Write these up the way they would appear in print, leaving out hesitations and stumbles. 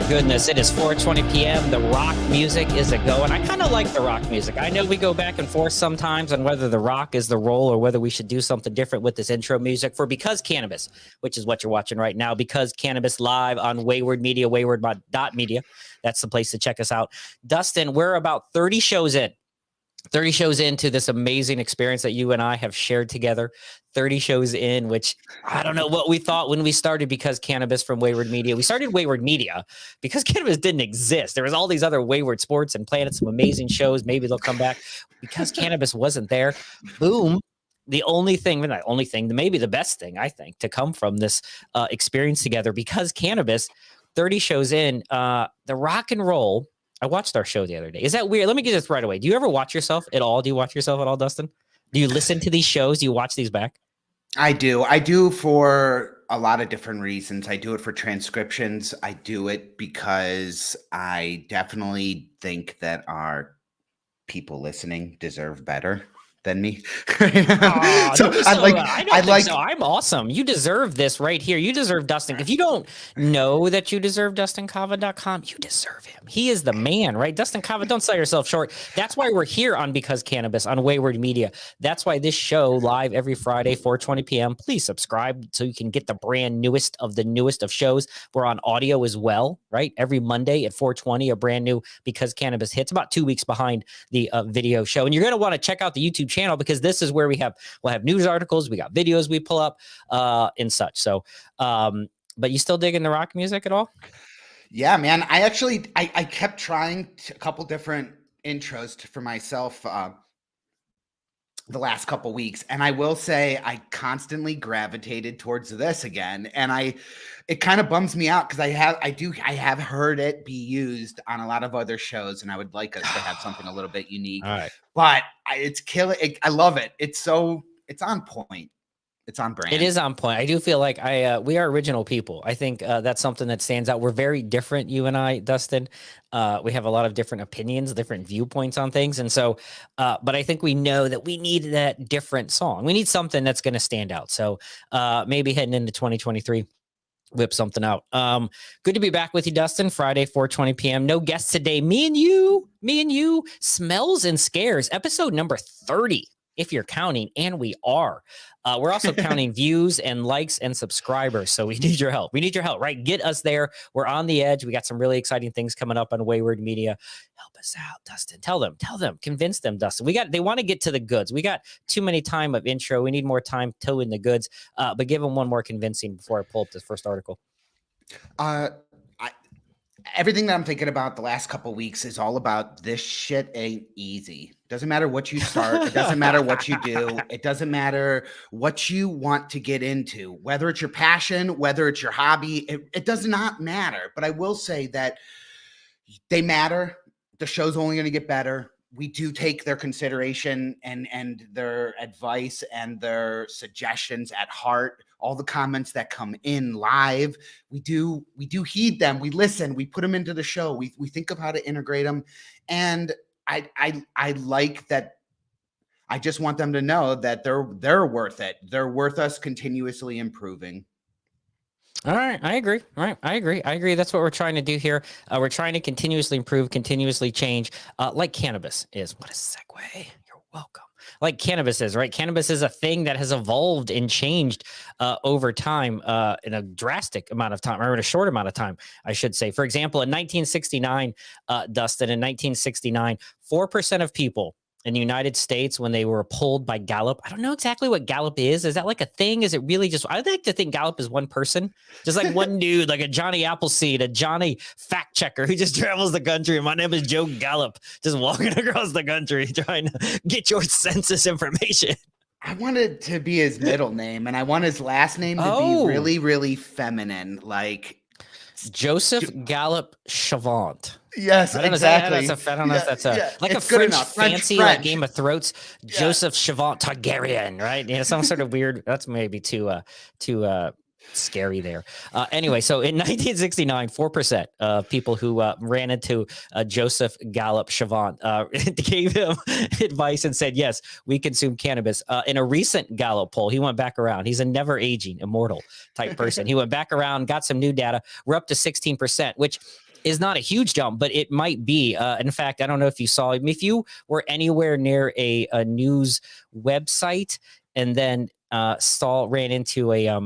goodness, it is 4:20 p.m. The rock music is a go, and I kind of like the rock music. I know we go back and forth sometimes on whether the rock is the role or whether we should do something different with this intro music for Because Cannabis, which is what you're watching right now. Because Cannabis live on Wayward Media, wayward.media. That's the place to check us out. Dustin, we're about 30 shows in. 30 shows into this amazing experience that you and I have shared together. 30 shows in, which I don't know what we thought when we started Because Cannabis from Wayward Media. We started Wayward Media because Cannabis didn't exist. There was all these other Wayward Sports and Planets, some amazing shows. Maybe they'll come back. Because Cannabis wasn't there, boom. The only thing, not only thing, maybe the best thing, I think, to come from this experience together, Because Cannabis, 30 shows in, the rock and roll. I watched our show the other day. Is that weird? Let me get this right away. Do you ever watch yourself at all? Do you watch yourself at all, Dustin? Do you listen to these shows? Do you watch these back? I do. I do for a lot of different reasons. I do it for transcriptions. I do it because I definitely think that our people listening deserve better than me. I'm awesome. You deserve this right here. You deserve Dustin. If you don't know that you deserve DustinKava.com, you deserve him. He is the man, right? Dustin Kava, don't sell yourself short. That's why we're here on Because Cannabis on Wayward Media. That's why this show live every Friday, 4:20 p.m. Please subscribe so you can get the brand newest of shows. We're on audio as well, right? Every Monday at 4:20, a brand new Because Cannabis hits, about 2 weeks behind the video show. And you're going to want to check out the YouTube channel because this is where we'll have news articles, we got videos we pull up and such. So but you still digging the rock music at all? Yeah, man. I kept trying a couple different intros for myself the last couple weeks, and I will say I constantly gravitated towards this again, and it kind of bums me out because I have heard it be used on a lot of other shows, and I would like us to have something a little bit unique. All right. But it's killing. I love it. It's on point. It's on brand. It is on point. I do feel like we are original people. I think that's something that stands out. We're very different, you and I, Dustin. We have a lot of different opinions, different viewpoints on things. And so, but I think we know that we need that different song. We need something that's going to stand out. So maybe heading into 2023, whip something out. Good to be back with you, Dustin. Friday, 4:20 p.m. No guests today. Me and you, Smells and Scares, episode number 30. If you're counting, and we are. We're also counting views and likes and subscribers. So we need your help. We need your help, right? Get us there. We're on the edge. We got some really exciting things coming up on Wayward Media. Help us out, Dustin. Tell them, convince them, Dustin. They want to get to the goods. We got too many time of intro. We need more time towing the goods. But give them one more convincing before I pull up this first article. Everything that I'm thinking about the last couple of weeks is all about this shit ain't easy. Doesn't matter what you start. It doesn't matter what you do. It doesn't matter what you want to get into, whether it's your passion, whether it's your hobby. It does not matter. But I will say that they matter. The show's only going to get better. We do take their consideration and their advice and their suggestions at heart. All the comments that come in live, we do heed them. We listen. We put them into the show. We think of how to integrate them. And I like that. I just want them to know that they're worth it. They're worth us continuously improving. All right. I agree. All right. I agree. That's what we're trying to do here. We're trying to continuously improve, continuously change, like cannabis is. What a segue. You're welcome. Like cannabis is, right? Cannabis is a thing that has evolved and changed over time in a drastic amount of time, or in a short amount of time, I should say. For example, in 1969, Dustin, in 1969, 4% of people in the United States, when they were polled by Gallup, I don't know exactly what Gallup is. Is that like a thing? Is it really just, I like to think Gallup is one person, just like one dude, like a Johnny Appleseed, a Johnny fact checker who just travels the country. And my name is Joe Gallup, just walking across the country trying to get your census information. I wanted to be his middle name, and I want his last name to be really, really feminine, like Joseph Gallup Chavant. Yes, exactly. I don't know if that's like a French fancy like Game of Thrones. Yeah. Joseph Chavant Targaryen, right? Yeah, some sort of weird. That's maybe too scary there. Anyway, so in 1969, 4% of people who ran into Joseph Gallup Chavant gave him advice and said, yes, we consume cannabis. In a recent Gallup poll, he went back around. He's a never aging, immortal type person. He went back around, got some new data. We're up to 16%, which is not a huge jump, but it might be. In fact, I don't know if you saw, if you were anywhere near a news website and then ran into a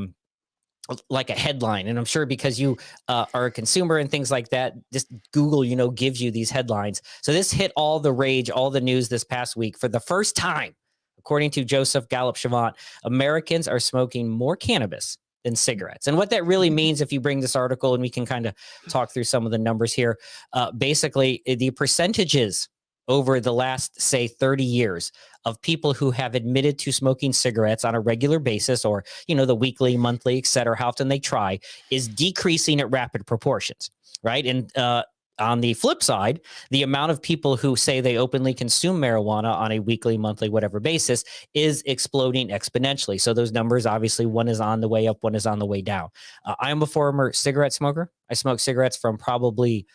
like a headline, and I'm sure because you are a consumer and things like that, just Google, gives you these headlines. So this hit all the rage, all the news this past week. For the first time, according to Joseph Gallup-Chavant, Americans are smoking more cannabis than cigarettes. And what that really means, if you bring this article, and we can kind of talk through some of the numbers here, basically the percentages over the last, say, 30 years of people who have admitted to smoking cigarettes on a regular basis, or, the weekly, monthly, et cetera, how often they try, is decreasing at rapid proportions, right? And on the flip side, the amount of people who say they openly consume marijuana on a weekly, monthly, whatever basis is exploding exponentially. So those numbers, obviously, one is on the way up, one is on the way down. I am a former cigarette smoker. I smoked cigarettes from probably,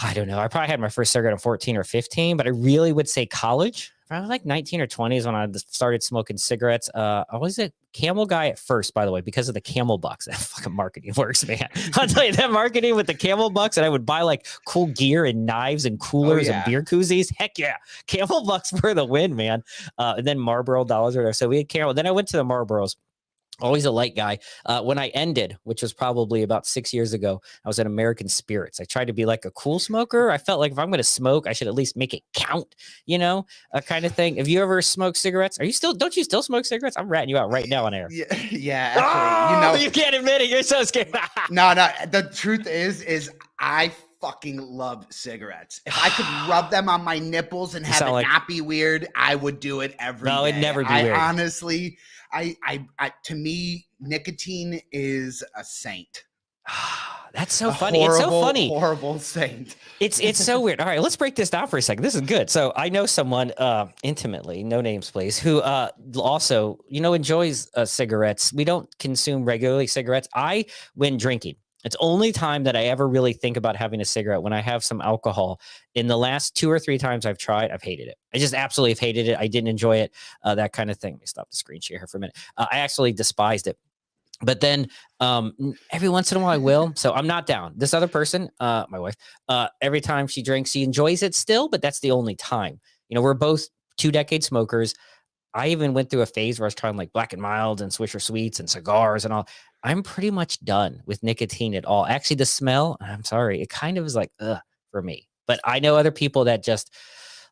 I don't know, I probably had my first cigarette at 14 or 15, but I really would say college. Probably like 19 or 20 is when I started smoking cigarettes. I was a Camel guy at first, by the way, because of the Camel bucks. That fucking marketing works, man. I'll tell you, that marketing with the Camel bucks, and I would buy like cool gear and knives and coolers and beer koozies. Heck yeah. Camel bucks for the win, man. And then Marlboro dollars or whatever. So we had Camel. Then I went to the Marlboros. Always a light guy. When I ended, which was probably about 6 years ago, I was at American Spirits. I tried to be like a cool smoker. I felt like if I'm going to smoke, I should at least make it count, a kind of thing. Have you ever smoked cigarettes? Don't you still smoke cigarettes? I'm ratting you out right now on air. Yeah, actually, you can't admit it. You're so scared. No, the truth is I fucking love cigarettes. If I could rub them on my nipples and have it not be weird, I would do it every day. It'd never be weird. Honestly, I to me, nicotine is a saint. That's so funny. It's so funny. Horrible saint. It's so weird. All right, let's break this down for a second. This is good. So I know someone intimately, no names, please, who also, enjoys cigarettes. We don't consume regularly cigarettes. When drinking, it's only time that I ever really think about having a cigarette when I have some alcohol. In the last 2 or 3 times I've tried, I've hated it. I just absolutely have hated it. I didn't enjoy it, that kind of thing. Let me stop the screen share here for a minute. I actually despised it. But then every once in a while I will. So I'm not down. This other person, my wife, every time she drinks, she enjoys it still, but that's the only time. We're both 2-decade smokers. I even went through a phase where I was trying like Black and Mild and Swisher Sweets and cigars and all. I'm pretty much done with nicotine at all. Actually, the smell, I'm sorry, it kind of is like, for me. But I know other people that just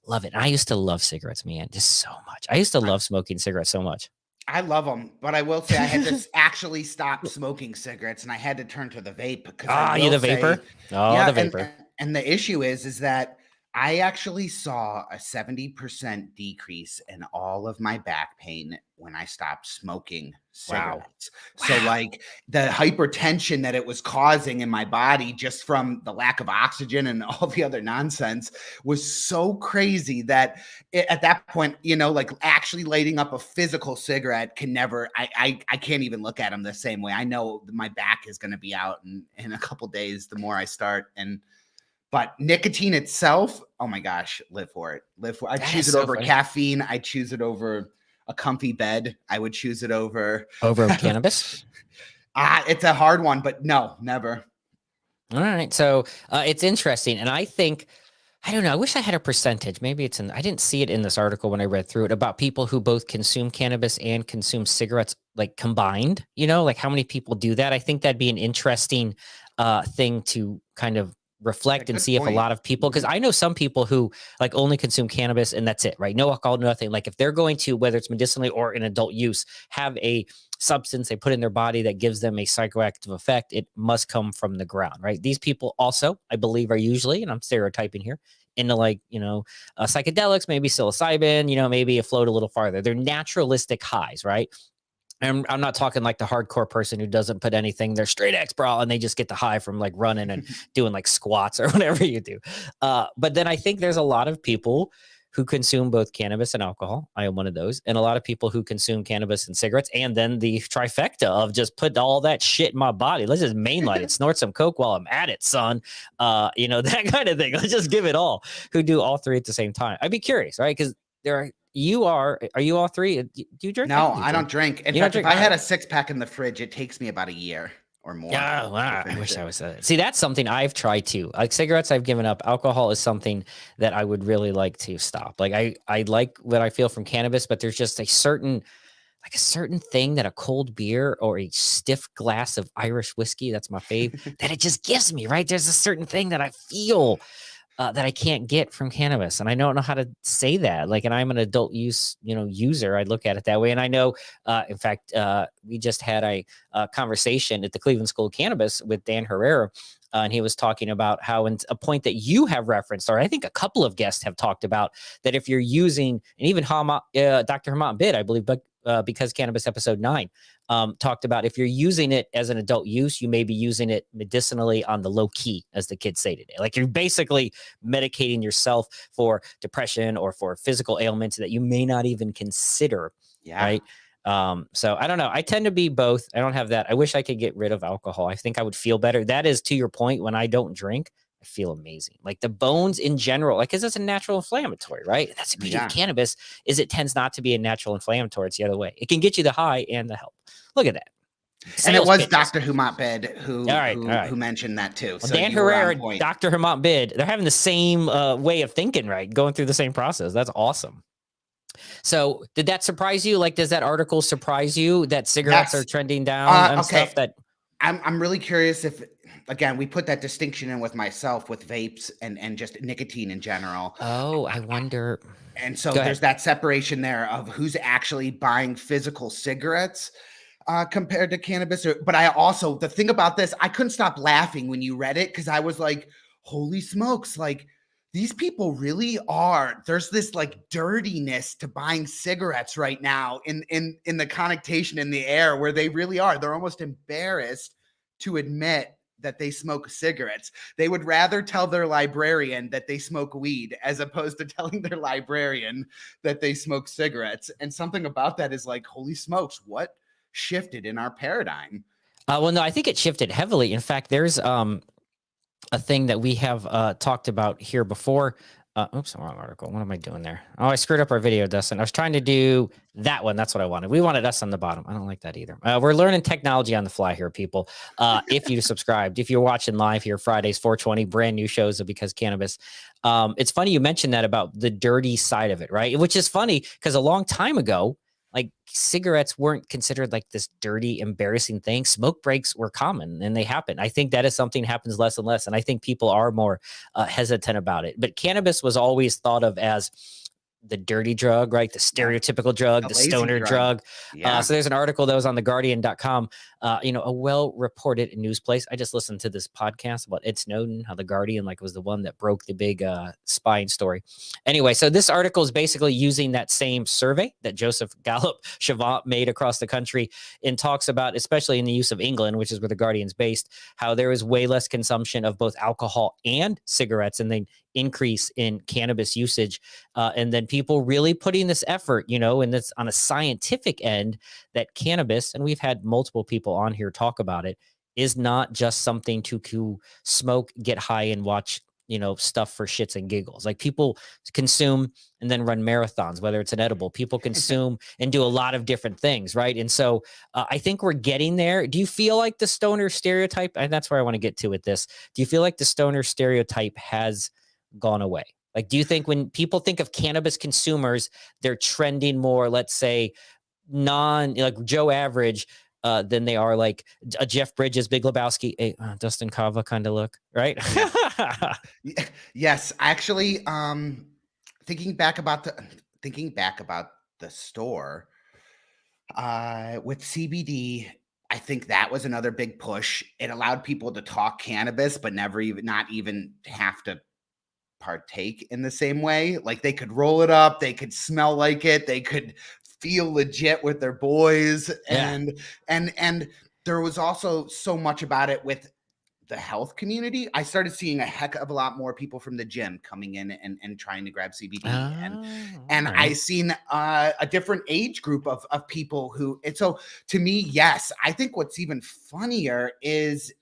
love it. And I used to love cigarettes, man, just so much. I used to love smoking cigarettes so much. I love them, but I will say I had to actually stop smoking cigarettes, and I had to turn to the vape because the vapor? The vapor. And the issue is that I actually saw a 70% decrease in all of my back pain when I stopped smoking cigarettes. Wow. So like the hypertension that it was causing in my body just from the lack of oxygen and all the other nonsense was so crazy that at that point, like actually lighting up a physical cigarette can never, I can't even look at them the same way. I know my back is going to be out in a couple days, the more I start. But nicotine itself, oh my gosh, live for it. I choose it over caffeine. I choose it over a comfy bed. I would choose it over cannabis. It's a hard one, but no, never. All right. So it's interesting. And I think, I don't know, I wish I had a percentage. Maybe I didn't see it in this article when I read through it, about people who both consume cannabis and consume cigarettes, like combined, like how many people do that. I think that'd be an interesting thing to kind of reflect and see if a lot of people, because I know some people who like only consume cannabis and that's it, right? No alcohol, nothing. Like if they're going to, whether it's medicinally or in adult use, have a substance they put in their body that gives them a psychoactive effect, it must come from the ground, right? These people also, I believe, are usually, and I'm stereotyping here, into like, psychedelics, maybe psilocybin, maybe a float a little farther. They're naturalistic highs, right? And I'm not talking like the hardcore person who doesn't put anything, they're straight X bra and they just get the high from like running and doing like squats or whatever you do. But then I think there's a lot of people who consume both cannabis and alcohol. I am one of those. And a lot of people who consume cannabis and cigarettes, and then the trifecta of just put all that shit in my body. Let's just mainline it, snort some coke while I'm at it, son. That kind of thing. Let's just give it all, who do all three at the same time. I'd be curious, right? Because are you all three? Do you drink? No, I don't drink. In fact, if I had a 6-pack in the fridge, it takes me about a year. or more Yeah, to wow, I finish wish it. I was. See, that's something I've tried to. Like cigarettes, I've given up. Alcohol is something that I would really like to stop. Like I like what I feel from cannabis, but there's just a certain thing that a cold beer or a stiff glass of Irish whiskey, that's my fave, that it just gives me, right? There's a certain thing that I feel that I can't get from cannabis. And I don't know how to say that. Like, and I'm an adult use, user. I look at it that way. And I know, in fact, we just had a conversation at the Cleveland School of Cannabis with Dan Herrera. And he was talking about how, and a point that you have referenced, or I think a couple of guests have talked about, that if you're using, and even Dr. Hamant Bid, I believe, but because cannabis episode 9 talked about, if you're using it as an adult use, you may be using it medicinally on the low key, as the kids say today. Like you're basically medicating yourself for depression or for physical ailments that you may not even consider. Yeah. Right. So I don't know. I tend to be both. I don't have that. I wish I could get rid of alcohol. I think I would feel better. That is, to your point, when I don't drink, I feel amazing. Like the bones in general, like, cause it's a natural inflammatory, right? That's the beauty of cannabis, is it tends not to be a natural inflammatory. It's the other way. It can get you the high and the help. Look at that. And it Sales was pitches. Dr. Humant Bid All right. who mentioned that too. Well, So Dan you were on Herrera, point. Dr. Hamant Bid, they're having the same way of thinking, right? Going through the same process. That's awesome. So did that surprise you? Like, does that article surprise you that cigarettes are trending down and stuff? That I'm really curious if, again, we put that distinction in with myself with vapes and just nicotine in general. Oh, I wonder. And so there's that separation there of who's actually buying physical cigarettes compared to cannabis. But I also, the thing about this, I couldn't stop laughing when you read it, because I was like, holy smokes, like these people really are, there's this like dirtiness to buying cigarettes right now in the connotation in the air, where they really are. They're almost embarrassed to admit that they smoke cigarettes. They would rather tell their librarian that they smoke weed as opposed to telling their librarian that they smoke cigarettes. And something about that is like, holy smokes, what shifted in our paradigm? Well, no, I think it shifted heavily. In fact, there's a thing that we have talked about here before. Oops, wrong article. What am I doing there? Oh, I screwed up our video, Dustin. I was trying to do that one. That's what I wanted. We wanted us on the bottom. I don't like that either. We're learning technology on the fly here, people. If you subscribed, if you're watching live here, Fridays, 420, brand new shows of Because Cannabis. It's funny you mentioned that about the dirty side of it, right? Which is funny because a long time ago, like cigarettes weren't considered like this dirty, embarrassing thing. Smoke breaks were common and they happen. I think that is something happens less and less. And I think people are more hesitant about it. But cannabis was always thought of as the dirty drug, right? The stereotypical drug, the stoner drug. So there's an article that was on theguardian.com, a well-reported news place. I just listened to this podcast about Ed Snowden, how the Guardian was the one that broke the big spying story. Anyway, so this article is basically using that same survey that Joseph Gallup-Chavant made across the country, and talks about, especially in the use of England, which is where the Guardian's based, how there is way less consumption of both alcohol and cigarettes, and then increase in cannabis usage, and then people really putting this effort, and that's on a scientific end, that cannabis, and we've had multiple people on here talk about it, is not just something to smoke, get high, and watch stuff for shits and giggles. Like people consume and then run marathons, whether it's an edible. People consume and do a lot of different things, right? And so I think we're getting there. Do you feel like the stoner stereotype, and that's where I want to get to with this, do you feel like the stoner stereotype has gone away? Like, do you think when people think of cannabis consumers, they're trending more, let's say, like Joe Average, than they are like a Jeff Bridges, Big Lebowski, a Dustin Kava kind of look, right? Yes, actually, thinking back about the store with CBD, I think that was another big push. It allowed people to talk cannabis, but not even have to partake in the same way. Like they could roll it up, they could smell like it, they could feel legit with their boys. And there was also so much about it with the health community. I started seeing a heck of a lot more people from the gym coming in and trying to grab CBD. And I seen a different age group of people who, and so to me, yes, I think what's even funnier is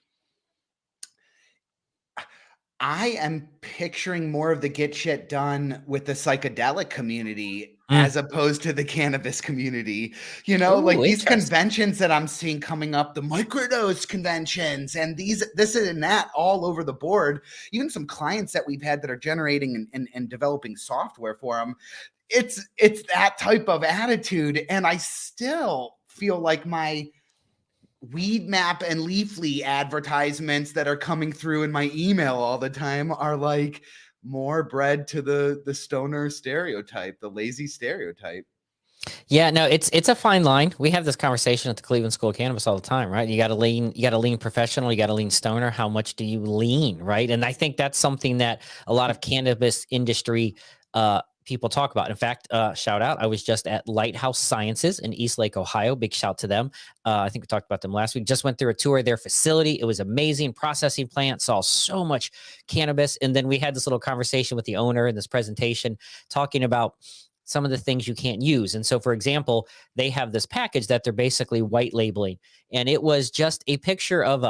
I am picturing more of the get shit done with the psychedelic community Mm. as opposed to the cannabis community. You know, Oh, like these interesting. conventions that I'm seeing coming up, the microdose conventions and this and that all over the board. Even some clients that we've had that are generating and developing software for them. It's that type of attitude. And I still feel like my Weed Map and Leafly advertisements that are coming through in my email all the time are like more bred to the stoner stereotype, the lazy stereotype. Yeah, no, it's a fine line. We have this conversation at the Cleveland School of Cannabis all the time, right? You got to lean professional, you got to lean stoner. How much do you lean, right? And I think that's something that a lot of cannabis industry people talk about. In fact, shout out, I was just at Lighthouse Sciences in Eastlake, Ohio. Big shout to them. I think we talked about them last week. Just went through a tour of their facility. It was amazing. Processing plant, saw so much cannabis. And then we had this little conversation with the owner in this presentation talking about some of the things you can't use. And so, for example, they have this package that they're basically white labeling, and it was just a picture of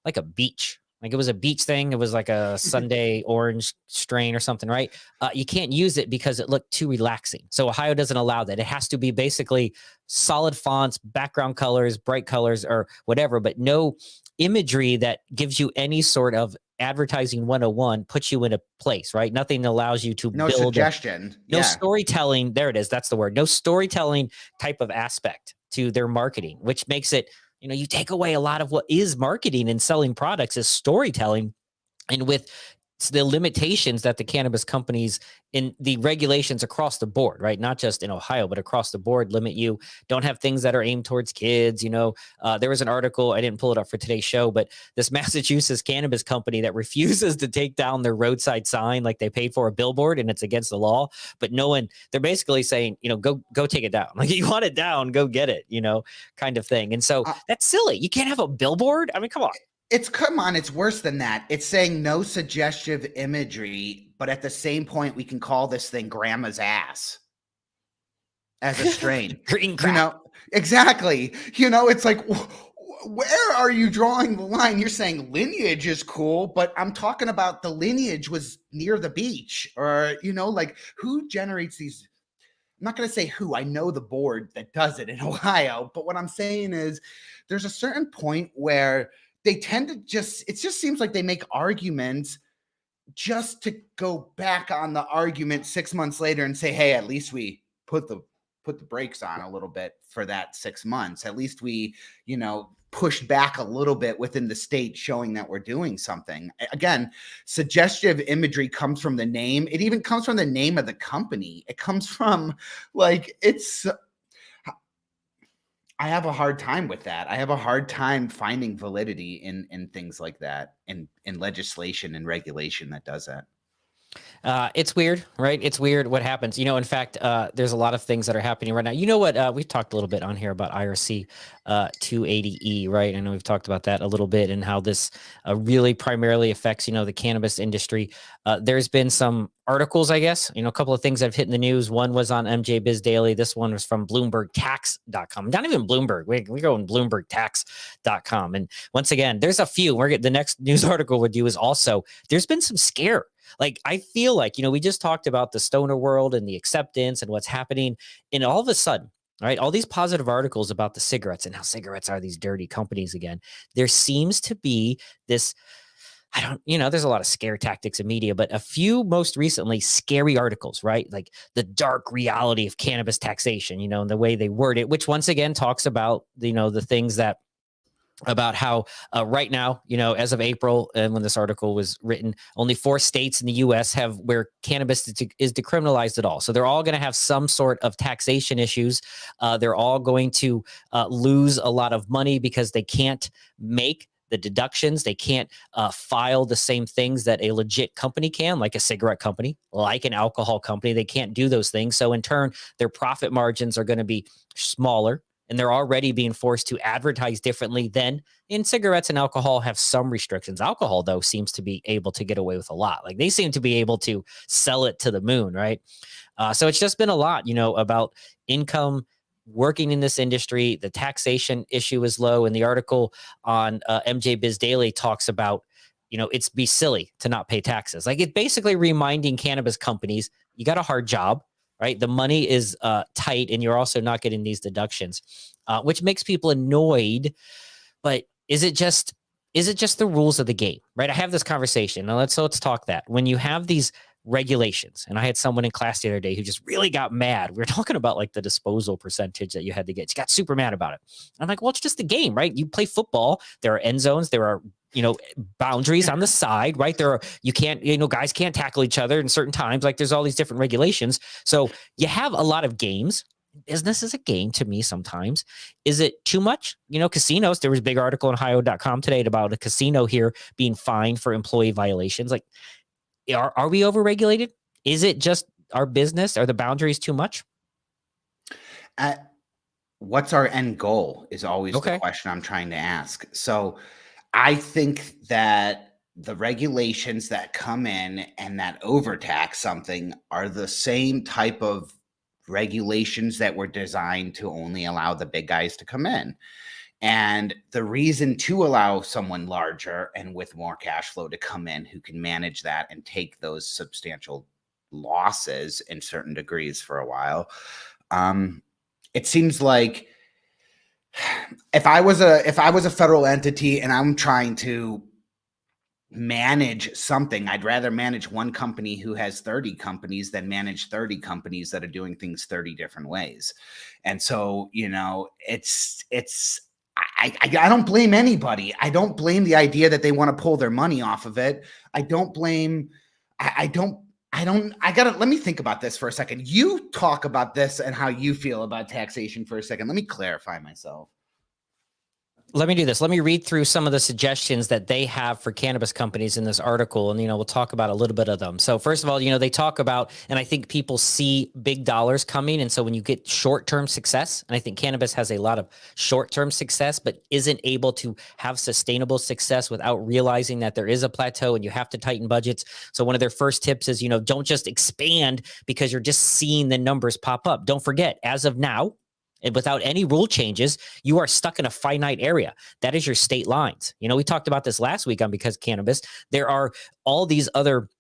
like a beach. Like it was a beach thing. It was like a Sunday orange strain or something, right? You can't use it because it looked too relaxing. So Ohio doesn't allow that. It has to be basically solid fonts, background colors, bright colors, or whatever, but no imagery that gives you any sort of advertising 101 puts you in a place, right? Nothing allows you to No build suggestion. no Yeah. storytelling. There it is. That's the word. No storytelling type of aspect to their marketing, which makes it, you take away a lot of what is marketing and selling products is storytelling. And with the limitations that the cannabis companies in the regulations across the board, right? Not just in Ohio, but across the board limit you, don't have things that are aimed towards kids. There was an article, I didn't pull it up for today's show, but this Massachusetts cannabis company that refuses to take down their roadside sign, like they paid for a billboard and it's against the law, but they're basically saying, go take it down. Like you want it down, go get it, kind of thing. And so that's silly. You can't have a billboard. I mean, come on. It's worse than that. It's saying no suggestive imagery, but at the same point, we can call this thing grandma's ass as a strain. Green crap. Exactly. It's like, where are you drawing the line? You're saying lineage is cool, but I'm talking about the lineage was near the beach, or, like who generates these? I'm not going to say who. I know the board that does it in Ohio, but what I'm saying is there's a certain point where they tend to it just seems like they make arguments just to go back on the argument 6 months later and say, hey, at least we put the brakes on a little bit for that 6 months. At least we, pushed back a little bit within the state, showing that we're doing something. Again, suggestive imagery comes from the name. It even comes from the name of the company. It comes from I have a hard time with that. I have a hard time finding validity in things like that, in legislation and regulation that does that. It's weird, right? It's weird what happens. In fact, there's a lot of things that are happening right now. You know what? We've talked a little bit on here about IRC 280E, right? I know we've talked about that a little bit and how this really primarily affects, the cannabis industry. There's been some articles, I guess, a couple of things that have hit in the news. One was on MJ Biz Daily. This one was from BloombergTax.com. Not even Bloomberg. We go on BloombergTax.com. And once again, there's a few. The next news article we'll do is also, there's been some scare. Like, I feel like, we just talked about the stoner world and the acceptance and what's happening. And all of a sudden, right, all these positive articles about the cigarettes and how cigarettes are these dirty companies again. There seems to be this, there's a lot of scare tactics in media, but a few most recently scary articles, right? Like the dark reality of cannabis taxation, and the way they word it, which once again talks about, the things that about how right now, as of April, and when this article was written, only 4 states in the U.S. have where cannabis is decriminalized at all. So they're all going to have some sort of taxation issues. They're all going to lose a lot of money because they can't make the deductions. They can't file the same things that a legit company can, like a cigarette company, like an alcohol company. They can't do those things. So in turn, their profit margins are going to be smaller. And they're already being forced to advertise differently than in cigarettes, and alcohol have some restrictions. Alcohol, though, seems to be able to get away with a lot. Like they seem to be able to sell it to the moon, right? So it's just been a lot, about income working in this industry. The taxation issue is low. And the article on MJ Biz Daily talks about, it's be silly to not pay taxes. Like, it's basically reminding cannabis companies, you got a hard job, right? The money is tight, and you're also not getting these deductions, which makes people annoyed. But is it just the rules of the game, right? I have this conversation. Now let's talk that. When you have these regulations, and I had someone in class the other day who just really got mad. We were talking about like the disposal percentage that you had to get. She got super mad about it. I'm like, well, it's just a game, right? You play football. There are end zones. There are boundaries on the side, right? You can't, guys can't tackle each other in certain times. Like, there's all these different regulations. So you have a lot of games. Business is a game to me sometimes. Is it too much? Casinos, there was a big article on Ohio.com today about a casino here being fined for employee violations. Like, are we overregulated? Is it just our business? Are the boundaries too much? What's our end goal is always the question I'm trying to ask. So I think that the regulations that come in and that overtax something are the same type of regulations that were designed to only allow the big guys to come in. And the reason to allow someone larger and with more cash flow to come in who can manage that and take those substantial losses in certain degrees for a while. It seems like if I was a federal entity and I'm trying to manage something, I'd rather manage one company who has 30 companies than manage 30 companies that are doing things 30 different ways. And so, I don't blame anybody. I don't blame the idea that they want to pull their money off of it. Let me think about this for a second. You talk about this and how you feel about taxation for a second. Let me clarify myself. Let me do this. Let me read through some of the suggestions that they have for cannabis companies in this article. And, we'll talk about a little bit of them. So first of all, they talk about, and I think people see big dollars coming. And so when you get short-term success, and I think cannabis has a lot of short-term success, but isn't able to have sustainable success without realizing that there is a plateau and you have to tighten budgets. So one of their first tips is, don't just expand because you're just seeing the numbers pop up. Don't forget, as of now, and without any rule changes, you are stuck in a finite area. That is your state lines. We talked about this last week on Because Cannabis. There are all these other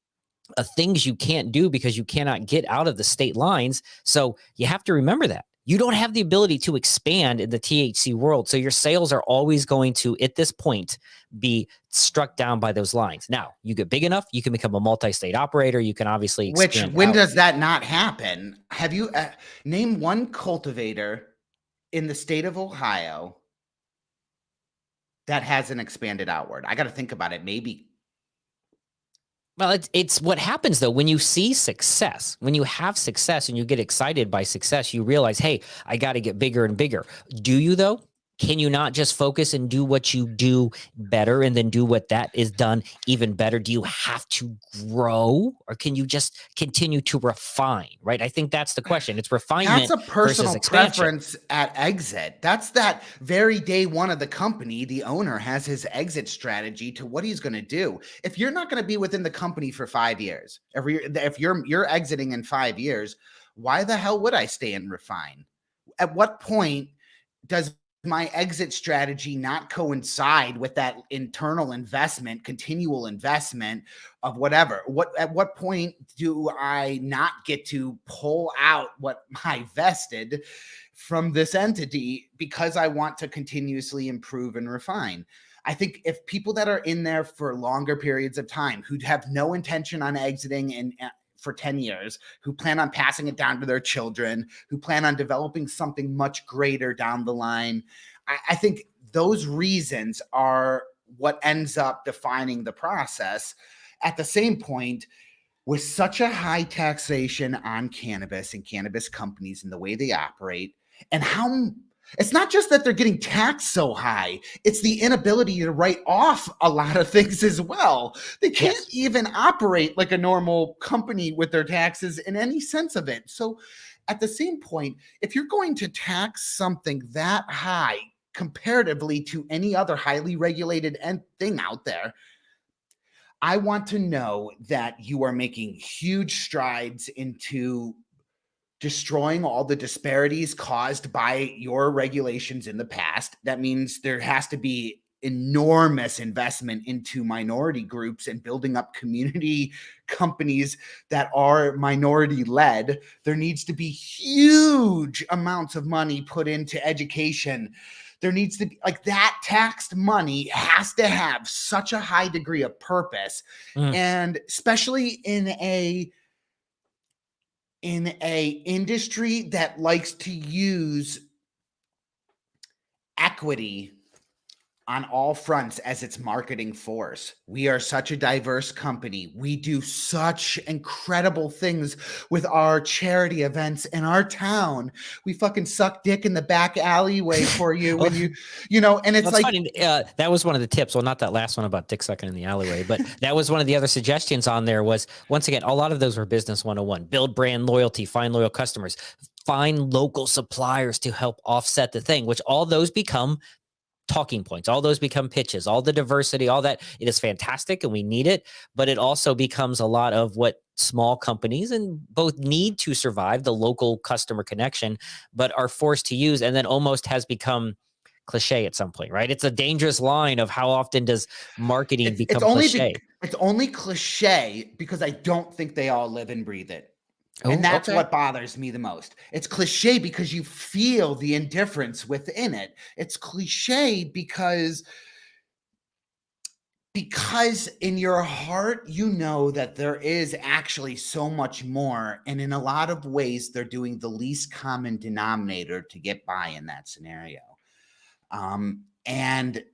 things you can't do because you cannot get out of the state lines. So you have to remember that. You don't have the ability to expand in the THC world. So your sales are always going to, at this point, be struck down by those lines. Now, you get big enough, you can become a multi-state operator. You can obviously expand. When does that not happen? Have you name one cultivator in the state of Ohio that hasn't expanded outward? I got to think about it. Maybe. Well, it's what happens though when you see success, when you have success and you get excited by success, you realize, hey, I got to get bigger and bigger. Do you though? Can you not just focus and do what you do better and then do what that is done even better? Do you have to grow, or can you just continue to refine, right? I think that's the question. It's refinement. That's a personal preference at exit. That's that very day one of the company, the owner has his exit strategy to what he's going to do. If you're not going to be within the company for 5 years, if you're exiting in 5 years, why the hell would I stay and refine? At what point does my exit strategy not coincide with that internal investment, continual investment of whatever? At what point do I not get to pull out what I vested from this entity because I want to continuously improve and refine? I think if people that are in there for longer periods of time who have no intention on exiting and for 10 years, who plan on passing it down to their children, who plan on developing something much greater down the line, I think those reasons are what ends up defining the process. At the same point, with such a high taxation on cannabis and cannabis companies and the way they operate, and how it's not just that they're getting taxed so high, it's the inability to write off a lot of things as well. They can't even operate like a normal company with their taxes in any sense of it. So at the same point, if you're going to tax something that high comparatively to any other highly regulated thing out there, I want to know that you are making huge strides into destroying all the disparities caused by your regulations in the past. That means there has to be enormous investment into minority groups and building up community companies that are minority led. There needs to be huge amounts of money put into education. There needs to be, like, that taxed money has to have such a high degree of purpose. And especially in a industry that likes to use equity on all fronts as its marketing force. We are such a diverse company. We do such incredible things with our charity events in our town. We fucking suck dick in the back alleyway for you when you know, and it's like, funny. That was one of the tips. Well, not that last one about dick sucking in the alleyway, but that was one of the other suggestions on there. Was, once again, a lot of those were business 101. Build brand loyalty, find loyal customers, find local suppliers to help offset the thing, which all those become talking points, all those become pitches, all the diversity, all that. It is fantastic and we need it, but it also becomes a lot of what small companies and both need to survive, the local customer connection, but are forced to use, and then almost has become cliche at some point, right? It's a dangerous line of how often does marketing become cliche. It's only cliche because I don't think they all live and breathe it. And that's what bothers me the most. It's cliche because you feel the indifference within it. It's cliche because in your heart, you know that there is actually so much more. And in a lot of ways, they're doing the least common denominator to get by in that scenario. And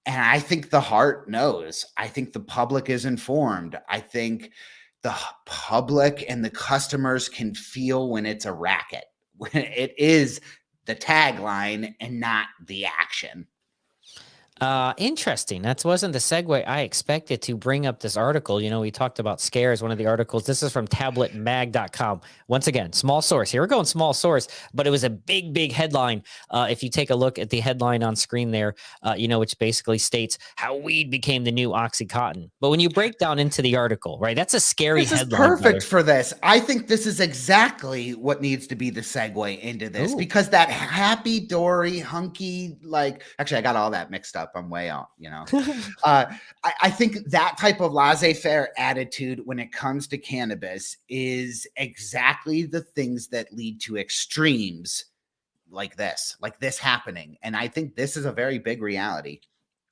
I think the heart knows. I think the public is informed. I think the public and the customers can feel when it's a racket, when it is the tagline and not the action. Interesting. That wasn't the segue I expected to bring up this article. You know, we talked about scares, one of the articles. This is from tabletmag.com. Once again, small source. Here we're going small source, but it was a big, big headline. If you take a look at the headline on screen there, you know, which basically states how weed became the new Oxycontin. But when you break down into the article, right, that's a scary headline. This is perfect for this. I think this is exactly what needs to be the segue into this. Ooh. Because that happy, dory, hunky, like, actually, I got all that mixed up. I'm way out, you know. I think that type of laissez-faire attitude when it comes to cannabis is exactly the things that lead to extremes like this happening. And I think this is a very big reality.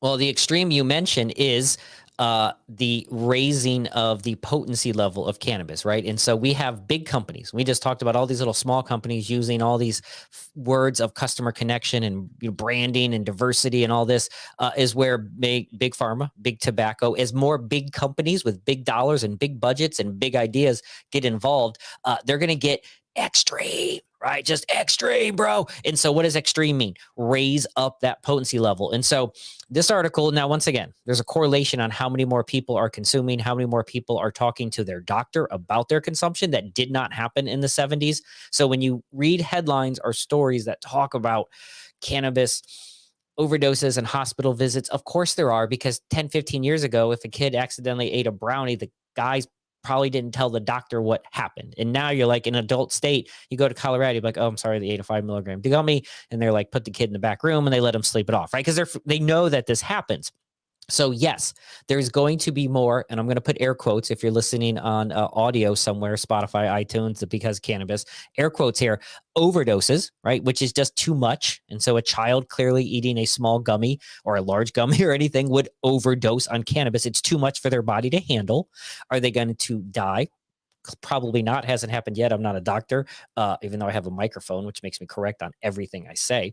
Well, the extreme you mentioned is the raising of the potency level of cannabis, right? And so we have big companies. We just talked about all these little small companies using all these words of customer connection and branding and diversity, and all this is where big pharma, big tobacco, as more big companies with big dollars and big budgets and big ideas get involved, they're going to get extreme, right? Just extreme, bro. And so what does extreme mean? Raise up that potency level. And so this article, now, once again, there's a correlation on how many more people are consuming, how many more people are talking to their doctor about their consumption. That did not happen in the 70s. So when you read headlines or stories that talk about cannabis overdoses and hospital visits, of course there are, because 10, 15 years ago, if a kid accidentally ate a brownie, the guys probably didn't tell the doctor what happened. And now you're like in an adult state, you go to Colorado, you're like, oh, I'm sorry, they ate a 5 milligram gummy. And they're like, put the kid in the back room and they let him sleep it off, right? Because they know that this happens. So yes, there's going to be more, and I'm going to put air quotes if you're listening on audio somewhere, Spotify, iTunes, because cannabis, air quotes here, overdoses, right? Which is just too much. And so a child clearly eating a small gummy or a large gummy or anything would overdose on cannabis. It's too much for their body to handle. Are they going to die? Probably not. Hasn't happened yet. I'm not a doctor, even though I have a microphone, which makes me correct on everything I say.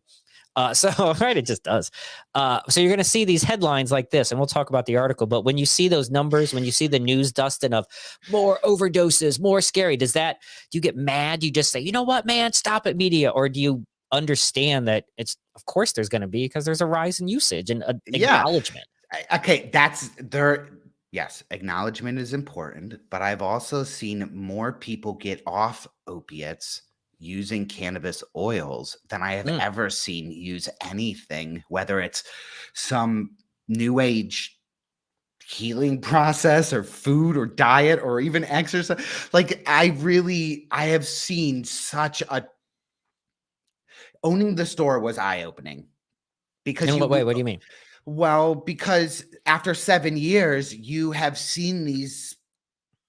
So right, it just does. So you're going to see these headlines like this, and we'll talk about the article. But when you see those numbers, when you see the news, Dustin, of more overdoses, more scary, do you get mad? You just say, you know what, man, stop it, media? Or do you understand that it's, of course there's going to be, because there's a rise in usage and acknowledgement? Okay, that's there. Yes, acknowledgement is important, but I've also seen more people get off opiates using cannabis oils than I have ever seen use anything, whether it's some new age healing process or food or diet or even exercise. Like, I have seen such a, owning the store was eye-opening. Because what do you mean? Well, because after 7 years, you have seen these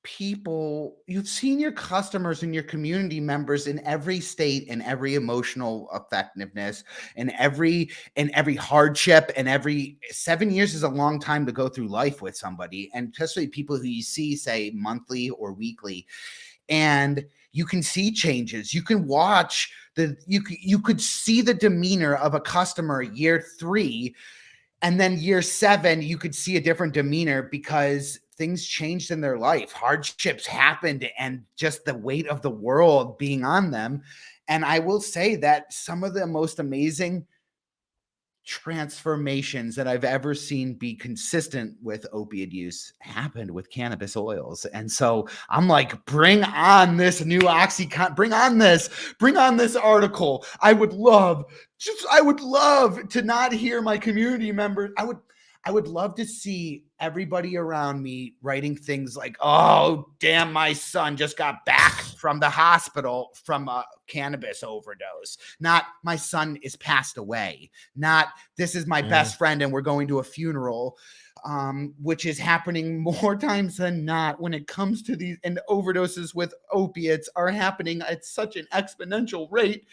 people, you've seen your customers and your community members in every state and every emotional effectiveness and every hardship, and every 7 years is a long time to go through life with somebody, and especially people who you see, say, monthly or weekly, and you can see changes. You can watch you could see the demeanor of a customer year 3, and then year 7 you could see a different demeanor because things changed in their life, hardships happened, and just the weight of the world being on them. And I will say that some of the most amazing transformations that I've ever seen be consistent with opiate use happened with cannabis oils. And so I'm like, bring on this new Oxycontin, bring on this article. I would love to not hear my community members. I would love to see everybody around me writing things like, oh, damn, my son just got back from the hospital from a cannabis overdose. Not my son is passed away. Not this is my best friend and we're going to a funeral, which is happening more times than not when it comes to these, and overdoses with opiates are happening at such an exponential rate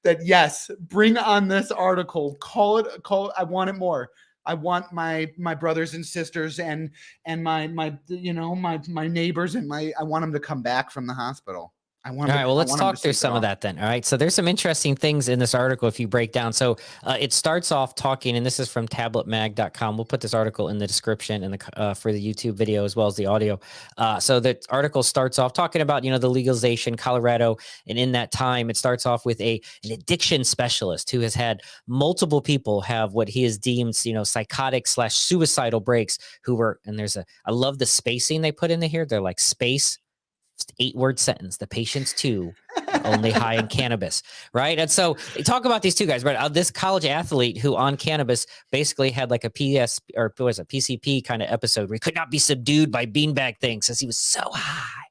that, yes, bring on this article. Call it. I want it more. I want my brothers and sisters and my neighbors and I want them to come back from the hospital. All right, well, let's talk through some of that then. All right, so there's some interesting things in this article if you break down. So it starts off talking, and this is from tabletmag.com. We'll put this article in the description and for the YouTube video as well as the audio. So the article starts off talking about, the legalization, Colorado, and in that time, it starts off with an addiction specialist who has had multiple people have what he has deemed, psychotic/suicidal breaks I love the spacing they put in here. They're like space, 8-word sentence. The patient's too only high in cannabis, right? And so they talk about these two guys, right? This college athlete who on cannabis basically had like a PCP kind of episode where he could not be subdued by beanbag things because he was so high,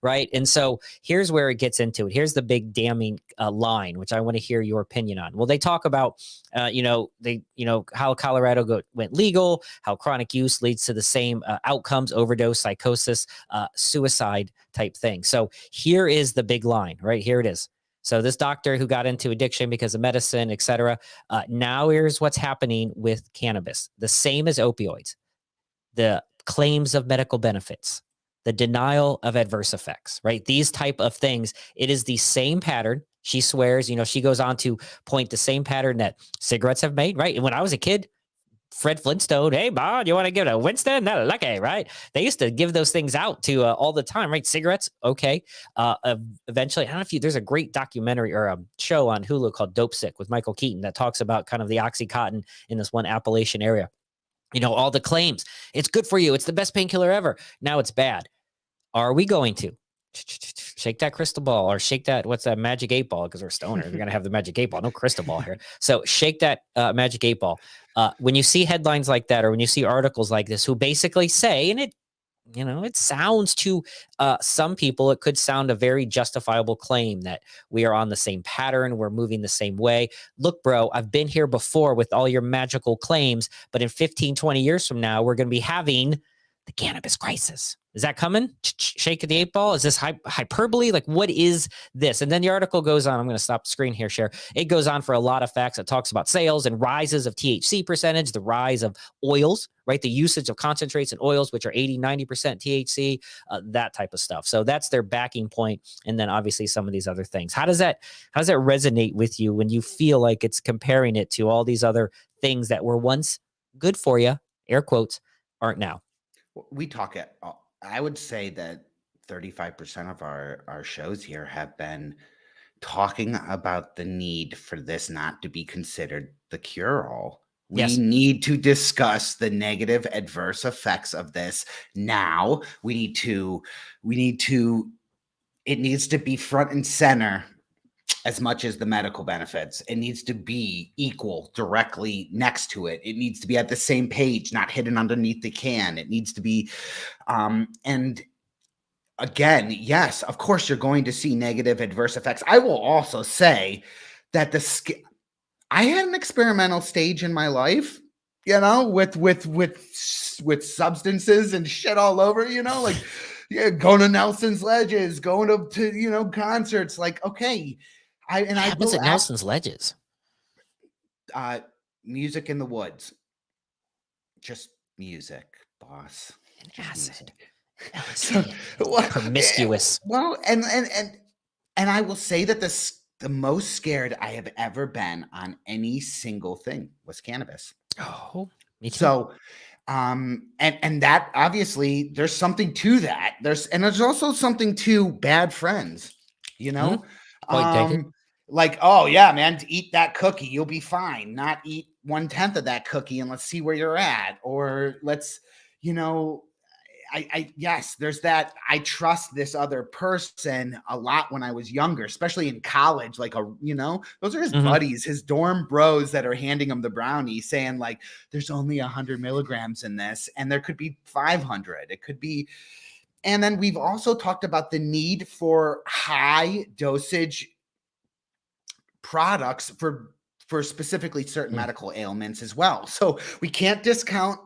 right? And so here's where it gets into it. Here's the big damning line, which I want to hear your opinion on. Well, they talk about, how Colorado went legal, how chronic use leads to the same outcomes: overdose, psychosis, suicide type thing. So here is the big line, right? Here it is. So this doctor who got into addiction because of medicine, et cetera. Now here's what's happening with cannabis. The same as opioids. The claims of medical benefits, the denial of adverse effects, right? These type of things. It is the same pattern. She swears, she goes on to point the same pattern that cigarettes have made, right? And when I was a kid, Fred Flintstone, hey, Bob, you want to give it a Winston? Not lucky, right? They used to give those things out to all the time, right? Cigarettes, okay. Eventually, I don't know if there's a great documentary or a show on Hulu called Dope Sick with Michael Keaton that talks about kind of the Oxycontin in this one Appalachian area. All the claims. It's good for you. It's the best painkiller ever. Now it's bad. Are we going to shake that crystal ball or shake that, what's that, magic 8 ball? Because we're stoners. We're going to have the magic 8 ball. No crystal ball here. So shake that magic 8 ball. When you see headlines like that, or when you see articles like this, who basically say, and it sounds to some people, it could sound a very justifiable claim that we are on the same pattern. We're moving the same way. Look, bro, I've been here before with all your magical claims, but in 15, 20 years from now, we're going to be having the cannabis crisis. Is that coming? Shake the 8 ball? Is this hyperbole? Like, what is this? And then the article goes on. I'm going to stop the screen here, share. It goes on for a lot of facts. It talks about sales and rises of THC percentage, the rise of oils, right? The usage of concentrates and oils, which are 80, 90% THC, that type of stuff. So that's their backing point. And then obviously some of these other things. How does that resonate with you when you feel like it's comparing it to all these other things that were once good for you, air quotes, aren't now? We talk at, I would say that 35% of our shows here have been talking about the need for this not to be considered the cure-all. We need to discuss the negative adverse effects of this now. It needs to be front and center as much as the medical benefits. It needs to be equal directly next to it. It needs to be at the same page, not hidden underneath the can. It needs to be, and again, yes, of course you're going to see negative adverse effects. I will also say that I had an experimental stage in my life you know, with substances and shit all over, you know, like yeah, going to Nelson's Ledges, going to you know, concerts. Like, okay, I Happens will at Nelson's Ledges. Music in the woods, just music, boss. And Just acid. music. So, Promiscuous. well, and I will say that the most scared I have ever been on any single thing was cannabis. Oh, me too. So, and that obviously there's something to that. There's also something to bad friends, you know, Point taken. like, oh yeah, man, to eat that cookie, you'll be fine. Not eat 1/10 of that cookie and let's see where you're at, or let's, you know, yes, there's that. I trust this other person a lot when I was younger, especially in college. Like you know, those are his buddies, his dorm bros that are handing him the brownie, saying like, "There's only 100 milligrams in this, and there could be 500. It could be." And then we've also talked about the need for high dosage products for specifically certain medical ailments as well. So we can't discount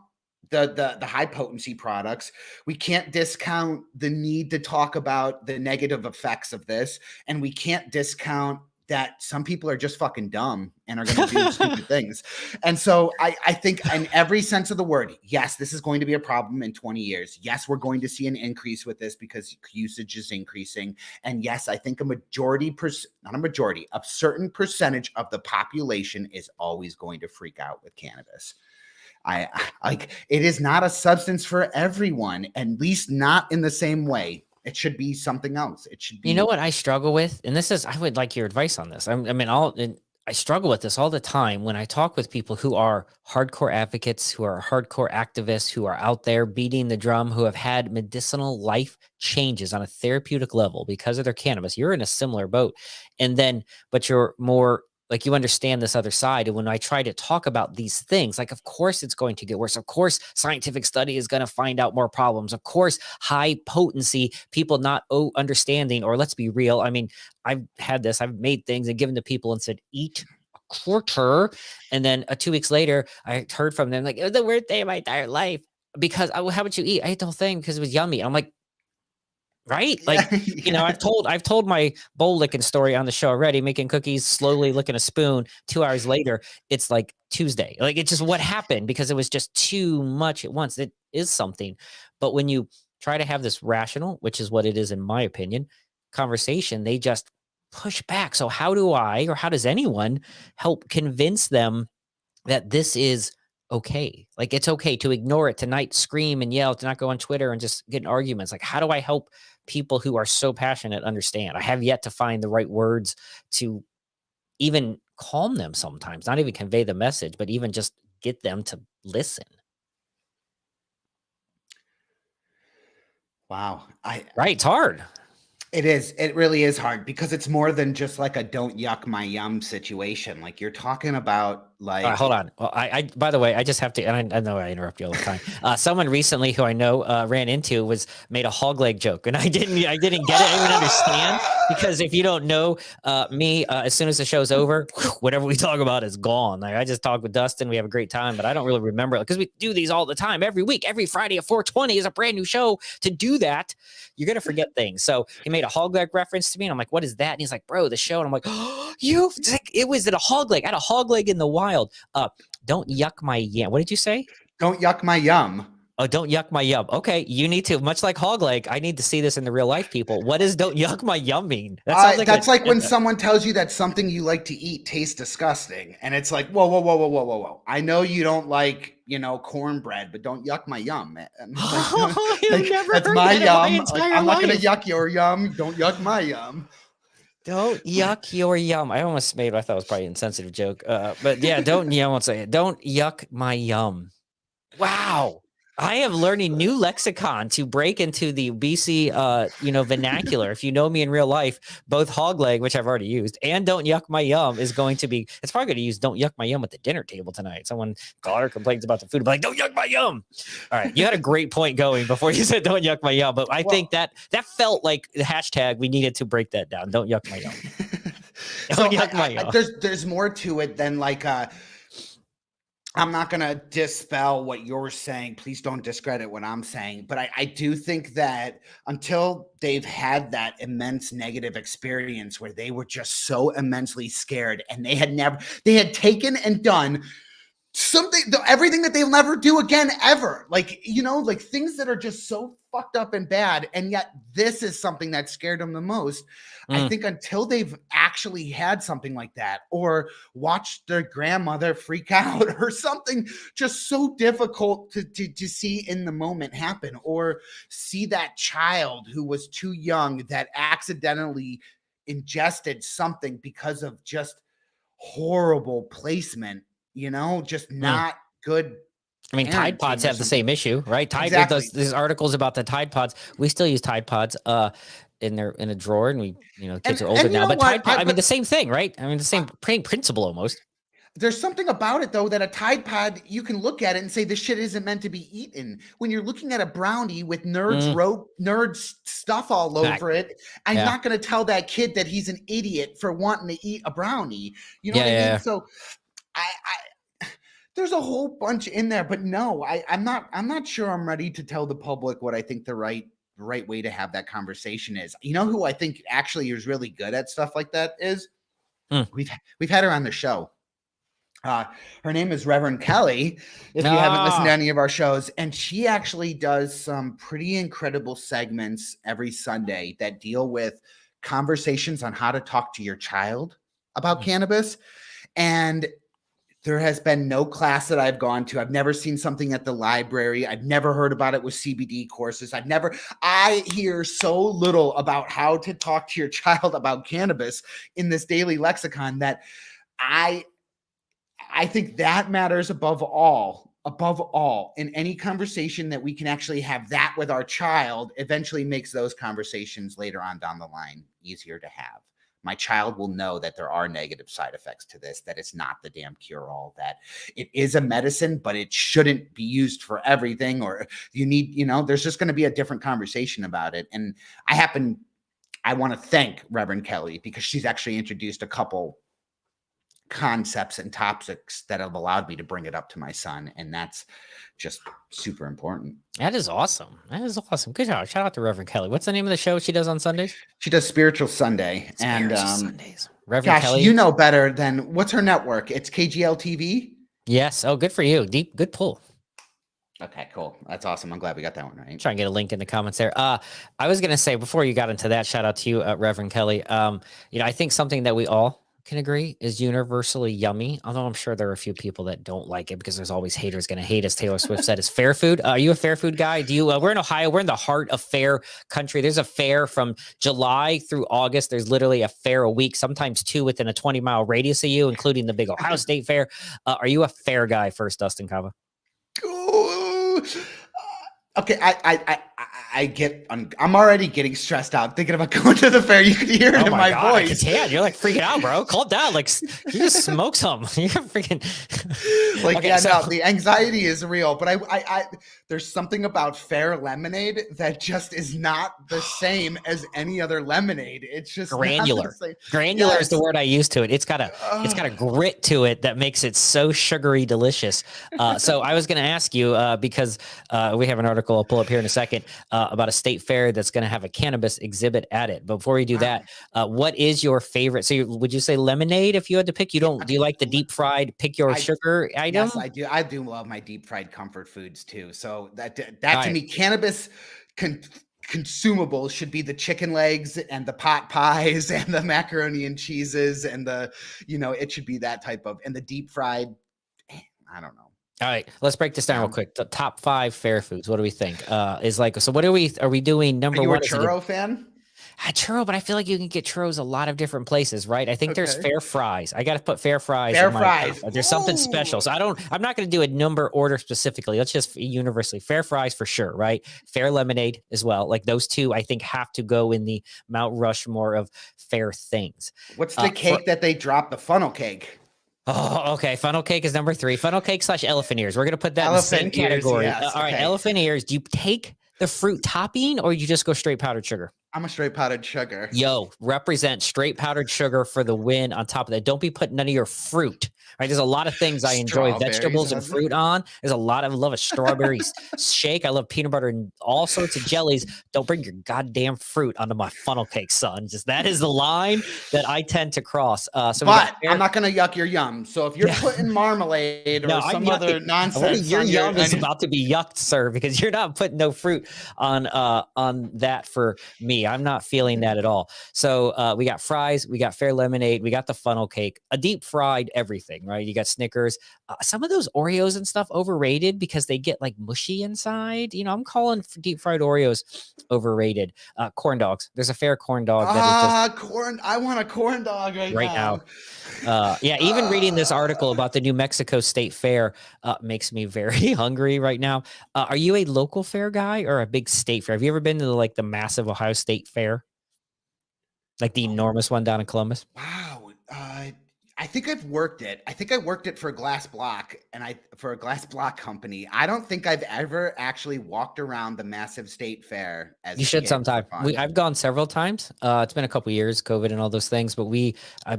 the high potency products. We can't discount the need to talk about the negative effects of this, and we can't discount that some people are just fucking dumb and are going to do stupid things. And so I think in every sense of the word, yes, this is going to be a problem in 20 years. Yes, we're going to see an increase with this because usage is increasing. And yes, I think not a majority, a certain percentage of the population is always going to freak out with cannabis. I like, it is not a substance for everyone, at least not in the same way. It should be something else. It should be. You know what I struggle with, and this is, I would like your advice on this. I struggle with this all the time when I talk with people who are hardcore advocates, who are hardcore activists, who are out there beating the drum, who have had medicinal life changes on a therapeutic level because of their cannabis. You're in a similar boat, but you're more like, you understand this other side. And when I try to talk about these things, like, of course it's going to get worse. Of course, scientific study is going to find out more problems. Of course, high potency, people not understanding, or let's be real. I mean, I've made things and given to people and said, eat a quarter. And then 2 weeks later, I heard from them like, it was the worst day of my entire life because how would you eat? I ate the whole thing because it was yummy. I'm like, right? Like, you know, I've told my bowl licking story on the show already, making cookies, slowly licking a spoon. 2 hours later, it's like Tuesday. Like, it's just what happened because it was just too much at once. It is something. But when you try to have this rational, which is what it is in my opinion, conversation, they just push back. So how does anyone help convince them that this is okay? Like, it's okay to ignore it, to not scream and yell, to not go on Twitter and just get in arguments. Like, how do I help people who are so passionate understand? I have yet to find the right words to even calm them sometimes, not even convey the message, but even just get them to listen. Wow. Right. It's hard. It is. It really is hard because it's more than just like a don't yuck my yum situation. Like, you're talking about like. Hold on. Well, by the way, I just have to, and I know I interrupt you all the time. Someone recently who I know ran into made a hog leg joke, and I didn't get it. I didn't even understand, because if you don't know me, as soon as the show's over, whatever we talk about is gone. Like, I just talk with Dustin, we have a great time, but I don't really remember it because we do these all the time, every week, every Friday at 4:20 is a brand new show. To do that, you're gonna forget things. So he made a hog leg reference to me, and I'm like, "What is that?" And he's like, "Bro, the show." And I'm like, "Oh, it was at a hog leg. I had a hog leg in the wild. Don't yuck my yum." What did you say? Don't yuck my yum. Oh, don't yuck my yum. Okay, you need to, much like hog leg, I need to see this in the real life, people. What does "don't yuck my yum" mean? That sounds that's like when someone tells you that something you like to eat tastes disgusting, and it's like, whoa, whoa, whoa, whoa, whoa, whoa, whoa. I know you don't like, you know, cornbread, but don't yuck my yum. That's my yum. I'm not gonna yuck your yum. Don't yuck my yum. Don't yuck your yum. I almost made what I thought was probably an insensitive joke. But yeah, I won't say it. Don't yuck my yum. Wow. I am learning new lexicon to break into the BC, vernacular. If you know me in real life, both hog leg, which I've already used, and don't yuck my yum is going to be, it's probably going to use don't yuck my yum at the dinner table tonight. Someone daughter complains about the food, but like, don't yuck my yum. All right. You had a great point going before you said don't yuck my yum, but I think that felt like the hashtag. We needed to break that down. Don't yuck my yum. Don't yuck my yum. There's more to it than like, I'm not going to dispel what you're saying. Please don't discredit what I'm saying. But I do think that until they've had that immense negative experience where they were just so immensely scared and they had taken and done everything that they'll never do again ever, like, like things that are just so fucked up and bad, and yet this is something that scared them the most. I think until they've actually had something like that, or watched their grandmother freak out, or something just so difficult to see in the moment happen, or see that child who was too young that accidentally ingested something because of just horrible placement, just not good. I mean, Tide Pods have the same issue, right? Exactly. There's articles about the Tide Pods. We still use Tide Pods in a drawer, and we, kids are older now. But Tide Pod, I mean, the same thing, right? I mean, the same principle almost. There's something about it, though, that a Tide Pod, you can look at it and say this shit isn't meant to be eaten. When you're looking at a brownie with nerd stuff all over it, I'm not going to tell that kid that he's an idiot for wanting to eat a brownie. You know what I mean? So there's a whole bunch in there, but no, I'm not sure I'm ready to tell the public what I think the right way to have that conversation is. You know who I think actually is really good at stuff like that is? We've had her on the show. Her name is Reverend Kelly, if you haven't listened to any of our shows, and she actually does some pretty incredible segments every Sunday that deal with conversations on how to talk to your child about cannabis. And there has been no class that I've gone to. I've never seen something at the library. I've never heard about it with CBD courses. I hear so little about how to talk to your child about cannabis in this daily lexicon that I think that matters above all, in any conversation that we can actually have that with our child eventually makes those conversations later on down the line easier to have. My child will know that there are negative side effects to this, that it's not the damn cure-all, that it is a medicine, but it shouldn't be used for everything, or you need, there's just going to be a different conversation about it. And I want to thank Reverend Kelly because she's actually introduced a couple concepts and topics that have allowed me to bring it up to my son, and that's just super important. That is awesome. Good job. Shout out to Reverend Kelly. What's the name of the show she does on Sundays? She does Spiritual Sunday. Sundays. Reverend Kelly. You know better than what's her network? It's KGL TV. Yes. Oh, good for you. Good pull. Okay, cool. That's awesome. I'm glad we got that one right. Try and get a link in the comments there. I was going to say, before you got into that, shout out to you, Reverend Kelly. I think something that we all can agree is universally yummy, although I'm sure there are a few people that don't like it because there's always haters going to hate, as Taylor Swift said, is fair food. Are you a fair food guy? Do you? We're in Ohio. We're in the heart of fair country. There's a fair from July through August. There's literally a fair a week, sometimes two within a 20-mile radius of you, including the big Ohio State Fair. Are you a fair guy first, Dustin Kava? Okay, I'm already getting stressed out thinking about going to the fair. You can hear it in my voice. You're like freaking out, bro. Calm down. Like, you just smoke some. You're freaking like, no, the anxiety is real, but I there's something about fair lemonade that just is not the same as any other lemonade. It's just granular. Granular is the word I use to it. It's got a grit to it that makes it so sugary delicious. So I was going to ask you because we have an article I'll pull up here in a second about a state fair that's going to have a cannabis exhibit at it. But before we do that, what is your favorite? So would you say lemonade if you had to pick? Do you like the deep fried pick your sugar item? Yes, I do. I do love my deep fried comfort foods too. So that to me, cannabis consumables should be the chicken legs and the pot pies and the macaroni and cheeses and it should be that type of, and the deep fried, I don't know. All right, let's break this down real quick. The top 5 fair foods. What do we think? So what are we doing? Number one. Are you a churro fan? Churro, but I feel like you can get churros a lot of different places, right? I think there's fair fries. I got to put fair fries. There's something special. So I'm not going to do a number order specifically. Let's just universally fair fries for sure, right? Fair lemonade as well. Like those two, I think have to go in the Mount Rushmore of fair things. What's the cake that they dropped? The funnel cake. Oh, okay. Funnel cake is number 3. Funnel cake / elephant ears. We're going to put that in the same category. Yes, all right. Elephant ears. Do you take the fruit topping or you just go straight powdered sugar? I'm a straight powdered sugar. Represent straight powdered sugar for the win on top of that. Don't be putting none of your fruit. Right? There's a lot of things I enjoy vegetables and fruit on. There's a lot of love a strawberry shake. I love peanut butter and all sorts of jellies. Don't bring your goddamn fruit onto my funnel cake, son. Just that is the line that I tend to cross. But I'm not going to yuck your yum. So if you're putting marmalade or some other nonsense, your yum is about to be yucked, sir, because you're not putting no fruit on that for me. I'm not feeling that at all. So we got fries, we got fair lemonade, we got the funnel cake, a deep fried everything, right? You got Snickers. Some of those Oreos and stuff overrated because they get like mushy inside. You know, I'm calling deep fried Oreos overrated. Corn dogs. There's a fair corn dog that is just corn. I want a corn dog right now. Even reading this article about the New Mexico State Fair makes me very hungry right now. Are you a local fair guy or a big state fair? Have you ever been to like the massive Ohio State Fair? Like the enormous one down in Columbus? Wow. I think I've worked it. I think I worked it for a glass block for a glass block company. I don't think I've ever actually walked around the massive state fair. You should sometime. I've gone several times. It's been a couple years, COVID and all those things, but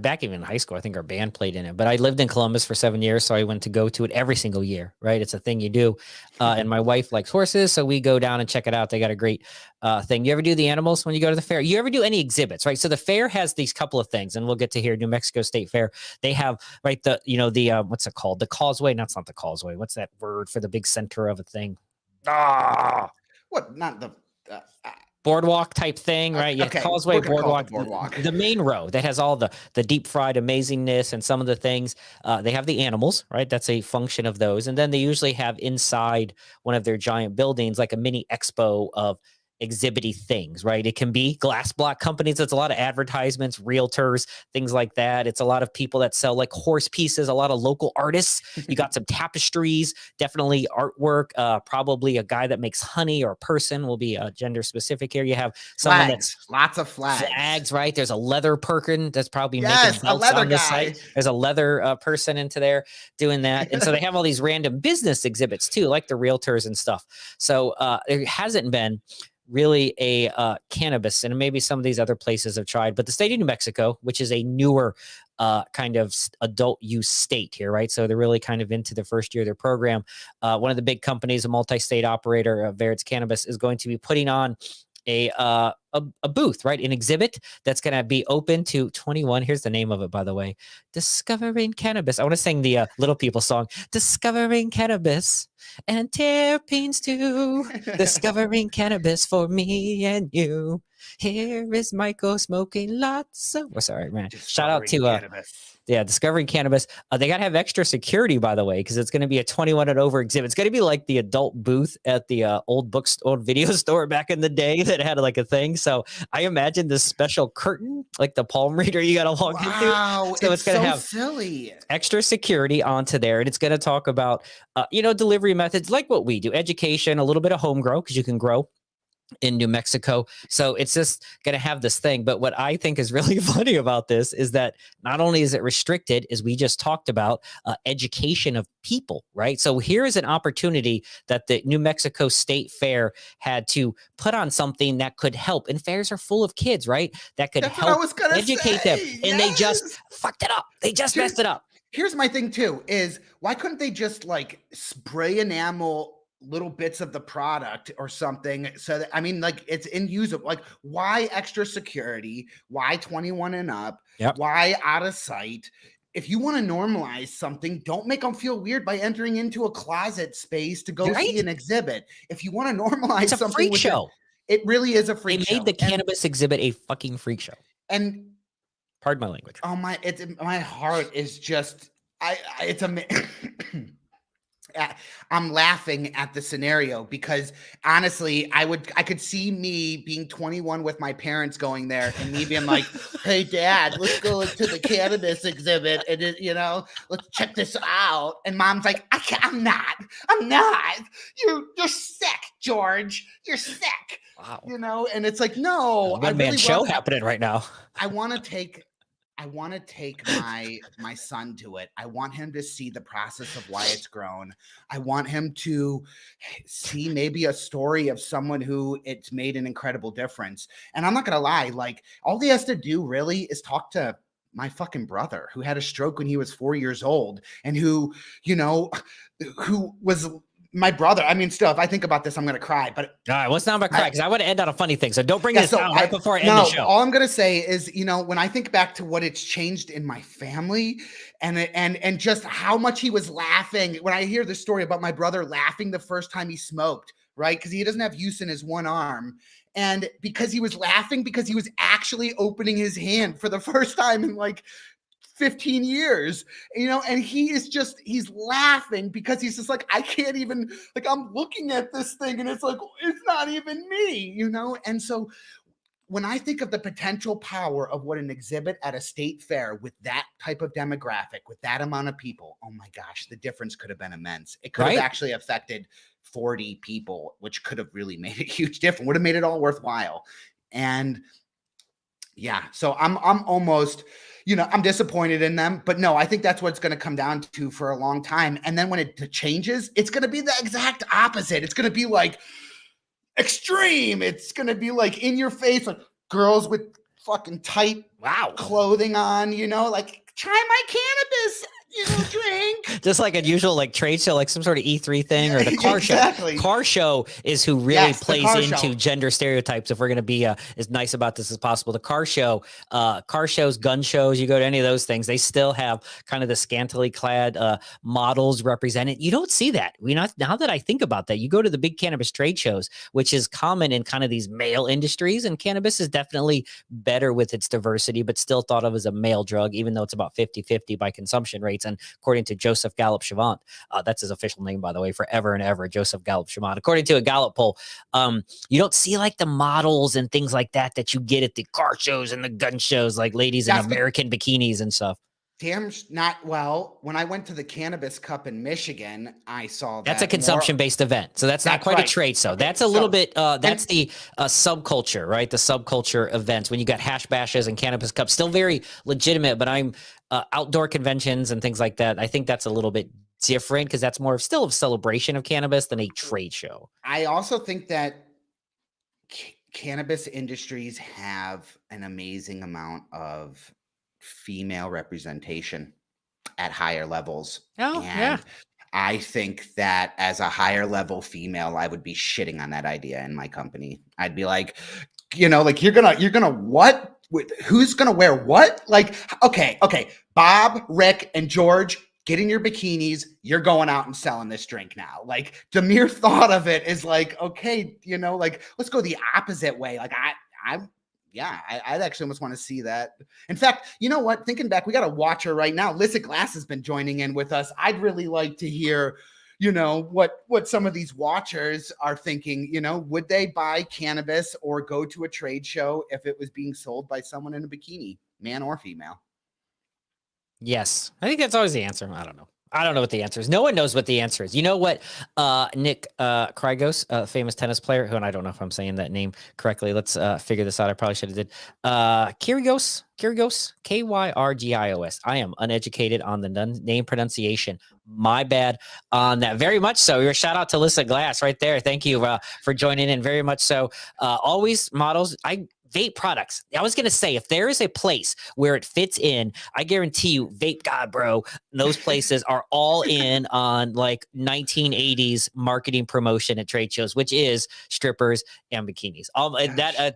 back even in high school, I think our band played in it, but I lived in Columbus for 7 years. So I went to go to it every single year, right? It's a thing you do. And my wife likes horses. So we go down and check it out. They got a great thing. You ever do the animals when you go to the fair? You ever do any exhibits, right? So the fair has these couple of things, and we'll get to here, New Mexico State Fair. They have, right, what's it called? The causeway. That's not the causeway. What's that word for the big center of a thing? What? Not the boardwalk type thing, right? Yeah, okay. Causeway, boardwalk. The main row that has all the deep fried amazingness and some of the things. They have the animals, right? That's a function of those. And then they usually have inside one of their giant buildings like a mini expo of exhibity things, right? It can be glass block companies. It's a lot of advertisements, realtors, things like that. It's a lot of people that sell like horse pieces, a lot of local artists. You got some tapestries, definitely artwork, probably a guy that makes honey or a person will be gender specific here. You have someone that's lots of flags, right? There's a leather person that's probably making belts a leather on the guy. site. There's a leather person into there doing that. And so they have all these random business exhibits too, like the realtors and stuff. So there hasn't been really a cannabis, and maybe some of these other places have tried, but the state of New Mexico, which is a newer kind of adult use state here, right? So they're really kind of into the first year of their program. One of the big companies, a multi-state operator, Verite's Cannabis, is going to be putting on a booth, right? An exhibit that's going to be open to 21. Here's the name of it, by the way. Discovering Cannabis. I want to sing the Little People song. Discovering Cannabis and terpenes too. Discovering Cannabis for me and you. Here is Michael smoking lots of... sorry, man. Shout out to... Discovering Cannabis. They got to have extra security, by the way, because it's going to be a 21 and over exhibit. It's going to be like the adult booth at the old video store back in the day that had like a thing. So I imagine this special curtain, like the palm reader you got to walk into. So it's going to have silly extra security onto there. And it's going to talk about, delivery methods like what we do, education, a little bit of home grow, because you can grow in New Mexico. So it's just going to have this thing. But what I think is really funny about this is that not only is it restricted, as we just talked about, education of people, right? So here is an opportunity that the New Mexico State Fair had to put on something that could help. And fairs are full of kids, right? That could help educate them. And they just fucked it up. They just messed it up. Here's my thing too, is why couldn't they just like spray enamel little bits of the product or something, so that, I mean, like, it's inusable. Like, why extra security? Why 21 and up? Yep. Why out of sight? If you want to normalize something, don't make them feel weird by entering into a closet space to go see an exhibit. If you want to normalize it's a something, freak show. It really is a freak show. They made the cannabis exhibit a fucking freak show. And pardon my language. Oh my heart is just it's amazing. I'm laughing at the scenario because honestly, I could see me being 21 with my parents going there and me being like, "Hey, Dad, let's go to the cannabis exhibit and let's check this out." And Mom's like, "I'm not. You're sick, George. You're sick." Wow. And it's like, no, one man show happening right now. I want to take my son to it. I want him to see the process of why it's grown. I want him to see maybe a story of someone who it's made an incredible difference. And I'm not going to lie, like, all he has to do really is talk to my fucking brother who had a stroke when he was 4 years old and who, you know, who was my brother. I mean, still, if I think about this, I'm going to cry, but all right, what's not about cry? Because I want to end on a funny thing. So don't bring yeah, this so down right before I end the show. All I'm going to say is, you know, when I think back to what it's changed in my family and just how much he was laughing when I hear the story about my brother laughing the first time he smoked, right? Because he doesn't have use in his one arm. And because he was laughing, because he was actually opening his hand for the first time in like 15 years, you know, and he's laughing because he's just like, I can't even, like, I'm looking at this thing and it's like, it's not even me, you know? And so when I think of the potential power of what an exhibit at a state fair with that type of demographic, with that amount of people, oh my gosh, the difference could have been immense. It could have actually affected 40 people, which could have really made a huge difference, would have made it all worthwhile. And yeah, so I'm almost, you know, I'm disappointed in them, but no, I think that's what it's going to come down to for a long time. And then when it changes, it's going to be the exact opposite. It's going to be like extreme. It's going to be like in your face, like girls with fucking tight clothing on, you know, like try my cannabis, you know, drink. Just like a usual like trade show, like some sort of E3 thing or the car show. Car show is who really plays into gender stereotypes. If we're going to be as nice about this as possible, the car shows, gun shows, you go to any of those things, they still have kind of the scantily clad models represented. You don't see that. Now that I think about that, you go to the big cannabis trade shows, which is common in kind of these male industries, and cannabis is definitely better with its diversity, but still thought of as a male drug, even though it's about 50-50 by consumption rates. And according to Joseph Gallup Chavant, that's his official name, by the way, forever and ever, Joseph Gallup Chavant. According to a Gallup poll, you don't see like the models and things like that you get at the car shows and the gun shows, like ladies in American bikinis and stuff. Damn, not well. When I went to the Cannabis Cup in Michigan, I saw that's a consumption-based event, so that's not quite a trade show. That's a little bit. That's the subculture, right? The subculture events when you got hash bashes and cannabis cups, still very legitimate. But I'm outdoor conventions and things like that. I think that's a little bit different because that's more still a celebration of cannabis than a trade show. I also think that cannabis industries have an amazing amount of female representation at higher levels. I think that as a higher level female, I would be shitting on that idea in my company. I'd be like, you know, like you're gonna what? Who's gonna wear what? Like, okay, Bob, Rick, and George, get in your bikinis. You're going out and selling this drink now. Like the mere thought of it is like, okay, you know, like let's go the opposite way. Like I'd actually almost want to see that. In fact, you know what? Thinking back, we got a watcher right now. Lissa Glass has been joining in with us. I'd really like to hear, you know, what some of these watchers are thinking. You know, would they buy cannabis or go to a trade show if it was being sold by someone in a bikini, man or female? Yes, I think that's always the answer. I don't know. I don't know what the answer is. No one knows what the answer is. You know what? Nick Kyrgios, famous tennis player, who, and I don't know if I'm saying that name correctly. Let's figure this out. I probably should have did. Kyrgios, Kyrgios. I am uneducated on the name pronunciation. My bad on that. Very much so. Your shout out to Lissa Glass right there. Thank you for joining in. Very much so. Always models. Vape products. I was going to say, if there is a place where it fits in, I guarantee you, Vape God, bro, those places are all in on like 1980s marketing promotion at trade shows, which is strippers and bikinis.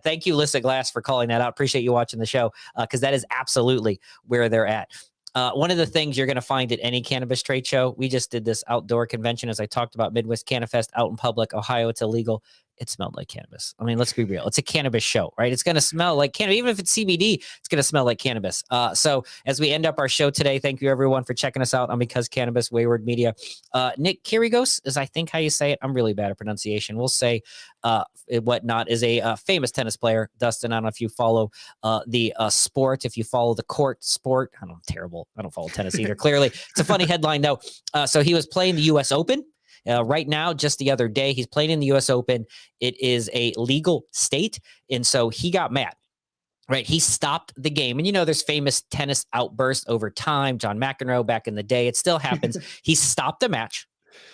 Thank you, Lissa Glass, for calling that out. Appreciate you watching the show because that is absolutely where they're at. One of the things you're going to find at any cannabis trade show, we just did this outdoor convention, as I talked about, Midwest Cannafest out in public, Ohio. It's illegal. It smelled like cannabis. I mean, let's be real. It's a cannabis show, right? It's going to smell like cannabis. Even if it's CBD, it's going to smell like cannabis. So as we end up our show today, thank you everyone for checking us out on Because Cannabis, Wayward Media. Nick Kyrgios is, I think, how you say it. I'm really bad at pronunciation. We'll say whatnot is a famous tennis player. Dustin, I don't know if you follow the sport, if you follow the court sport. I'm terrible. I don't follow tennis either. Clearly, it's a funny headline though. So he was playing the U.S. Open. Right now, just the other day, he's playing in the U.S. Open. It is a legal state, and so he got mad. Right, he stopped the game, and you know there's famous tennis outbursts over time. John McEnroe back in the day, it still happens. He stopped the match,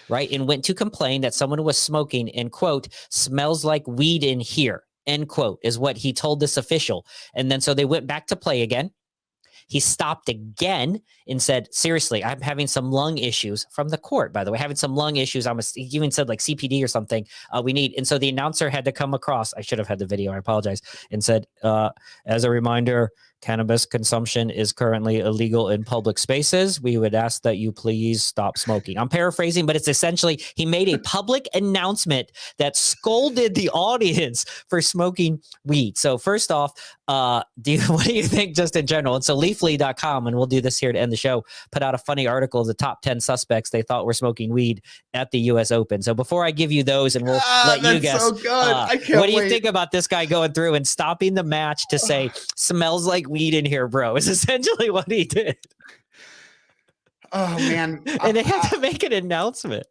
right, and went to complain that someone was smoking and quote smells like weed in here. End quote is what he told this official, and then so they went back to play again. He stopped again and said, seriously, I'm having some lung issues from the court, by the way, having some lung issues. He even said like CPD or something we need. And so the announcer had to come across. I should have had the video. I apologize. And said, as a reminder, cannabis consumption is currently illegal in public spaces. We would ask that you please stop smoking. I'm paraphrasing, but it's essentially he made a public announcement that scolded the audience for smoking weed. So first off, what do you think just in general? And so leafly.com, and we'll do this here to end the show, put out a funny article of the top 10 suspects they thought were smoking weed at the U.S. Open. So before I give you those, and we'll let you guess, so good. I can't what do you think about this guy going through and stopping the match to say, smells like weed in here, bro, is essentially what he did. Oh, man. And they had to make an announcement.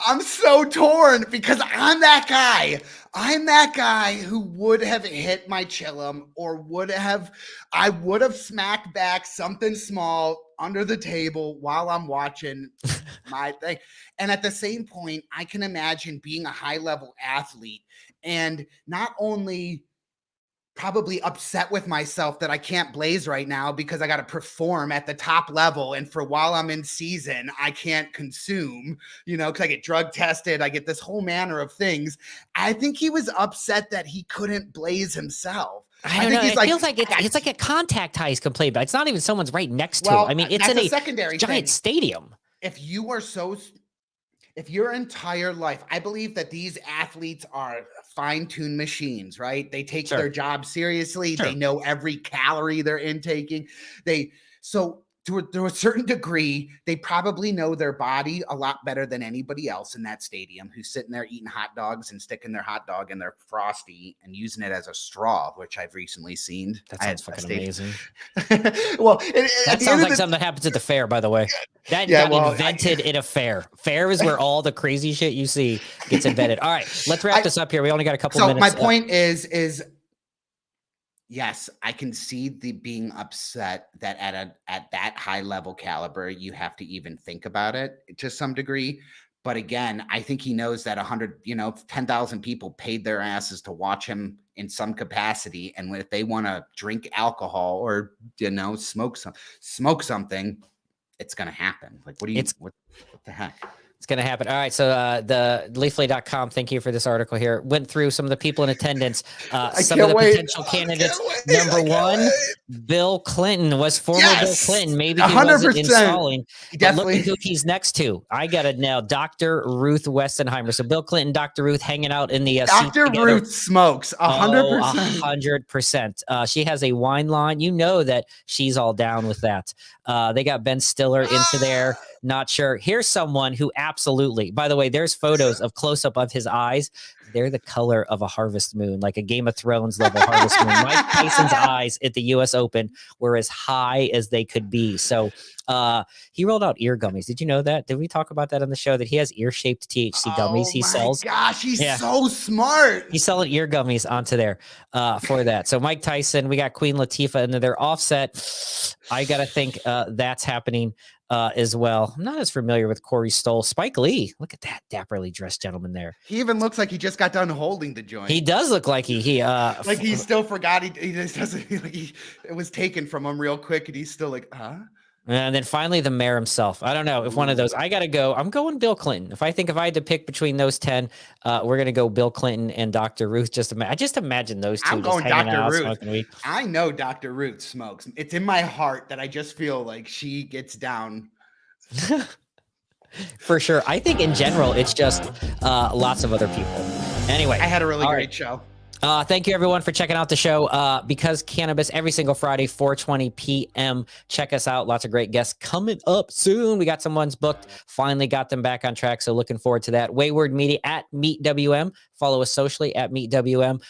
I'm so torn because I'm that guy. I'm that guy who would have hit my chillum or I would have smacked back something small under the table while I'm watching my thing. And at the same point, I can imagine being a high-level athlete and not only probably upset with myself that I can't blaze right now because I got to perform at the top level. And for while I'm in season, I can't consume, because I get drug tested. I get this whole manner of things. I think he was upset that he couldn't blaze himself. I don't know. It feels like it's like a contact high he's complaining about. It's not even someone's right next to him. I mean, it's in a secondary giant stadium. If your entire life, I believe that these athletes are fine-tuned machines, right? They take their job seriously. They know every calorie they're intaking. So to a certain degree, they probably know their body a lot better than anybody else in that stadium who's sitting there eating hot dogs and sticking their hot dog in their Frosty and using it as a straw, which I've recently seen. That sounds fucking amazing. Well, that sounds like something that happens at the fair, by the way. That got invented in a fair. Fair is where all the crazy shit you see gets invented. All right, let's wrap this up here. We only got a couple minutes. So my point is yes, I can see the being upset that at that high level caliber, you have to even think about it to some degree. But again, I think he knows that 10,000 people paid their asses to watch him in some capacity. And if they want to drink alcohol or, smoke something, it's going to happen. Like, what the heck? It's going to happen. All right. So the leafly.com, thank you for this article here, went through some of the people in attendance. Some of the potential candidates. Number one, Bill Clinton was former Bill Clinton. Maybe he 100%. Wasn't installing. Definitely. Look at who he's next to. I got it now. Dr. Ruth Westenheimer. So Bill Clinton, Dr. Ruth hanging out in the Dr. Ruth smokes 100%. 100%. She has a wine line. You know that she's all down with that. They got Ben Stiller into there. Not sure. Here's someone who absolutely, by the way, there's photos of close up of his eyes. They're the color of a harvest moon, like a Game of Thrones level harvest moon. Mike Tyson's eyes at the U.S. Open were as high as they could be. So he rolled out ear gummies. Did you know that? Did we talk about that on the show, that he has ear-shaped THC gummies he sells? Gosh, he's so smart. He's selling ear gummies onto there for that. So Mike Tyson, we got Queen Latifah into their Offset. I got to think that's happening as well. I'm not as familiar with Corey Stoll. Spike Lee, look at that dapperly dressed gentleman there. He even looks like he just got done holding the joint. He does look like he like he still forgot. He just doesn't, like it was taken from him real quick, and he's still like, huh? And then finally, the mayor himself. I don't know if one of those. I got to go. I'm going Bill Clinton. If I had to pick between those 10, we're going to go Bill Clinton and Dr. Ruth. I just imagine those two. I'm going Dr. Ruth. I know Dr. Ruth smokes. It's in my heart that I just feel like she gets down. For sure. I think in general, it's just lots of other people. Anyway, I had a really great show. Thank you, everyone, for checking out the show. Because Cannabis, every single Friday, 4:20 p.m. Check us out. Lots of great guests coming up soon. We got some ones booked. Finally got them back on track, so looking forward to that. Wayward Media at MeetWM. Follow us socially at MeetWM.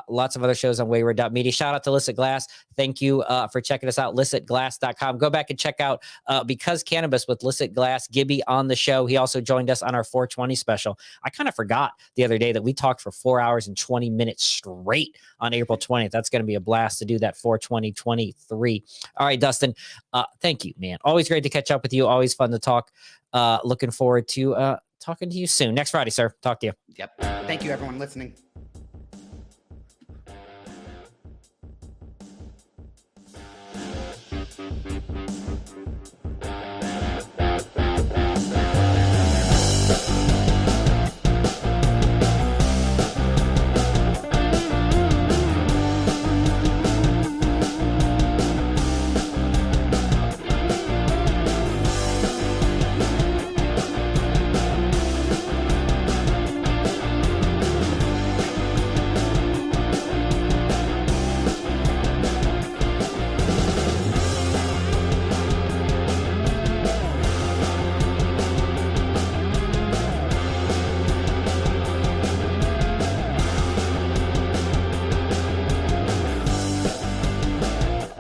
Lots of other shows on Wayward.media. Shout out to Licit Glass. Thank you for checking us out, licitglass.com. Go back and check out Because Cannabis with Licit Glass. Gibby on the show. He also joined us on our 420 special. I kind of forgot the other day that we talked for 4 hours and 20 minutes straight on April 20th. That's going to be a blast to do that 4/20/23. All right, Dustin, thank you, man. Always great to catch up with you. Always fun to talk. Looking forward to talking to you soon. Next Friday, sir. Talk to you. Yep. Thank you, everyone listening.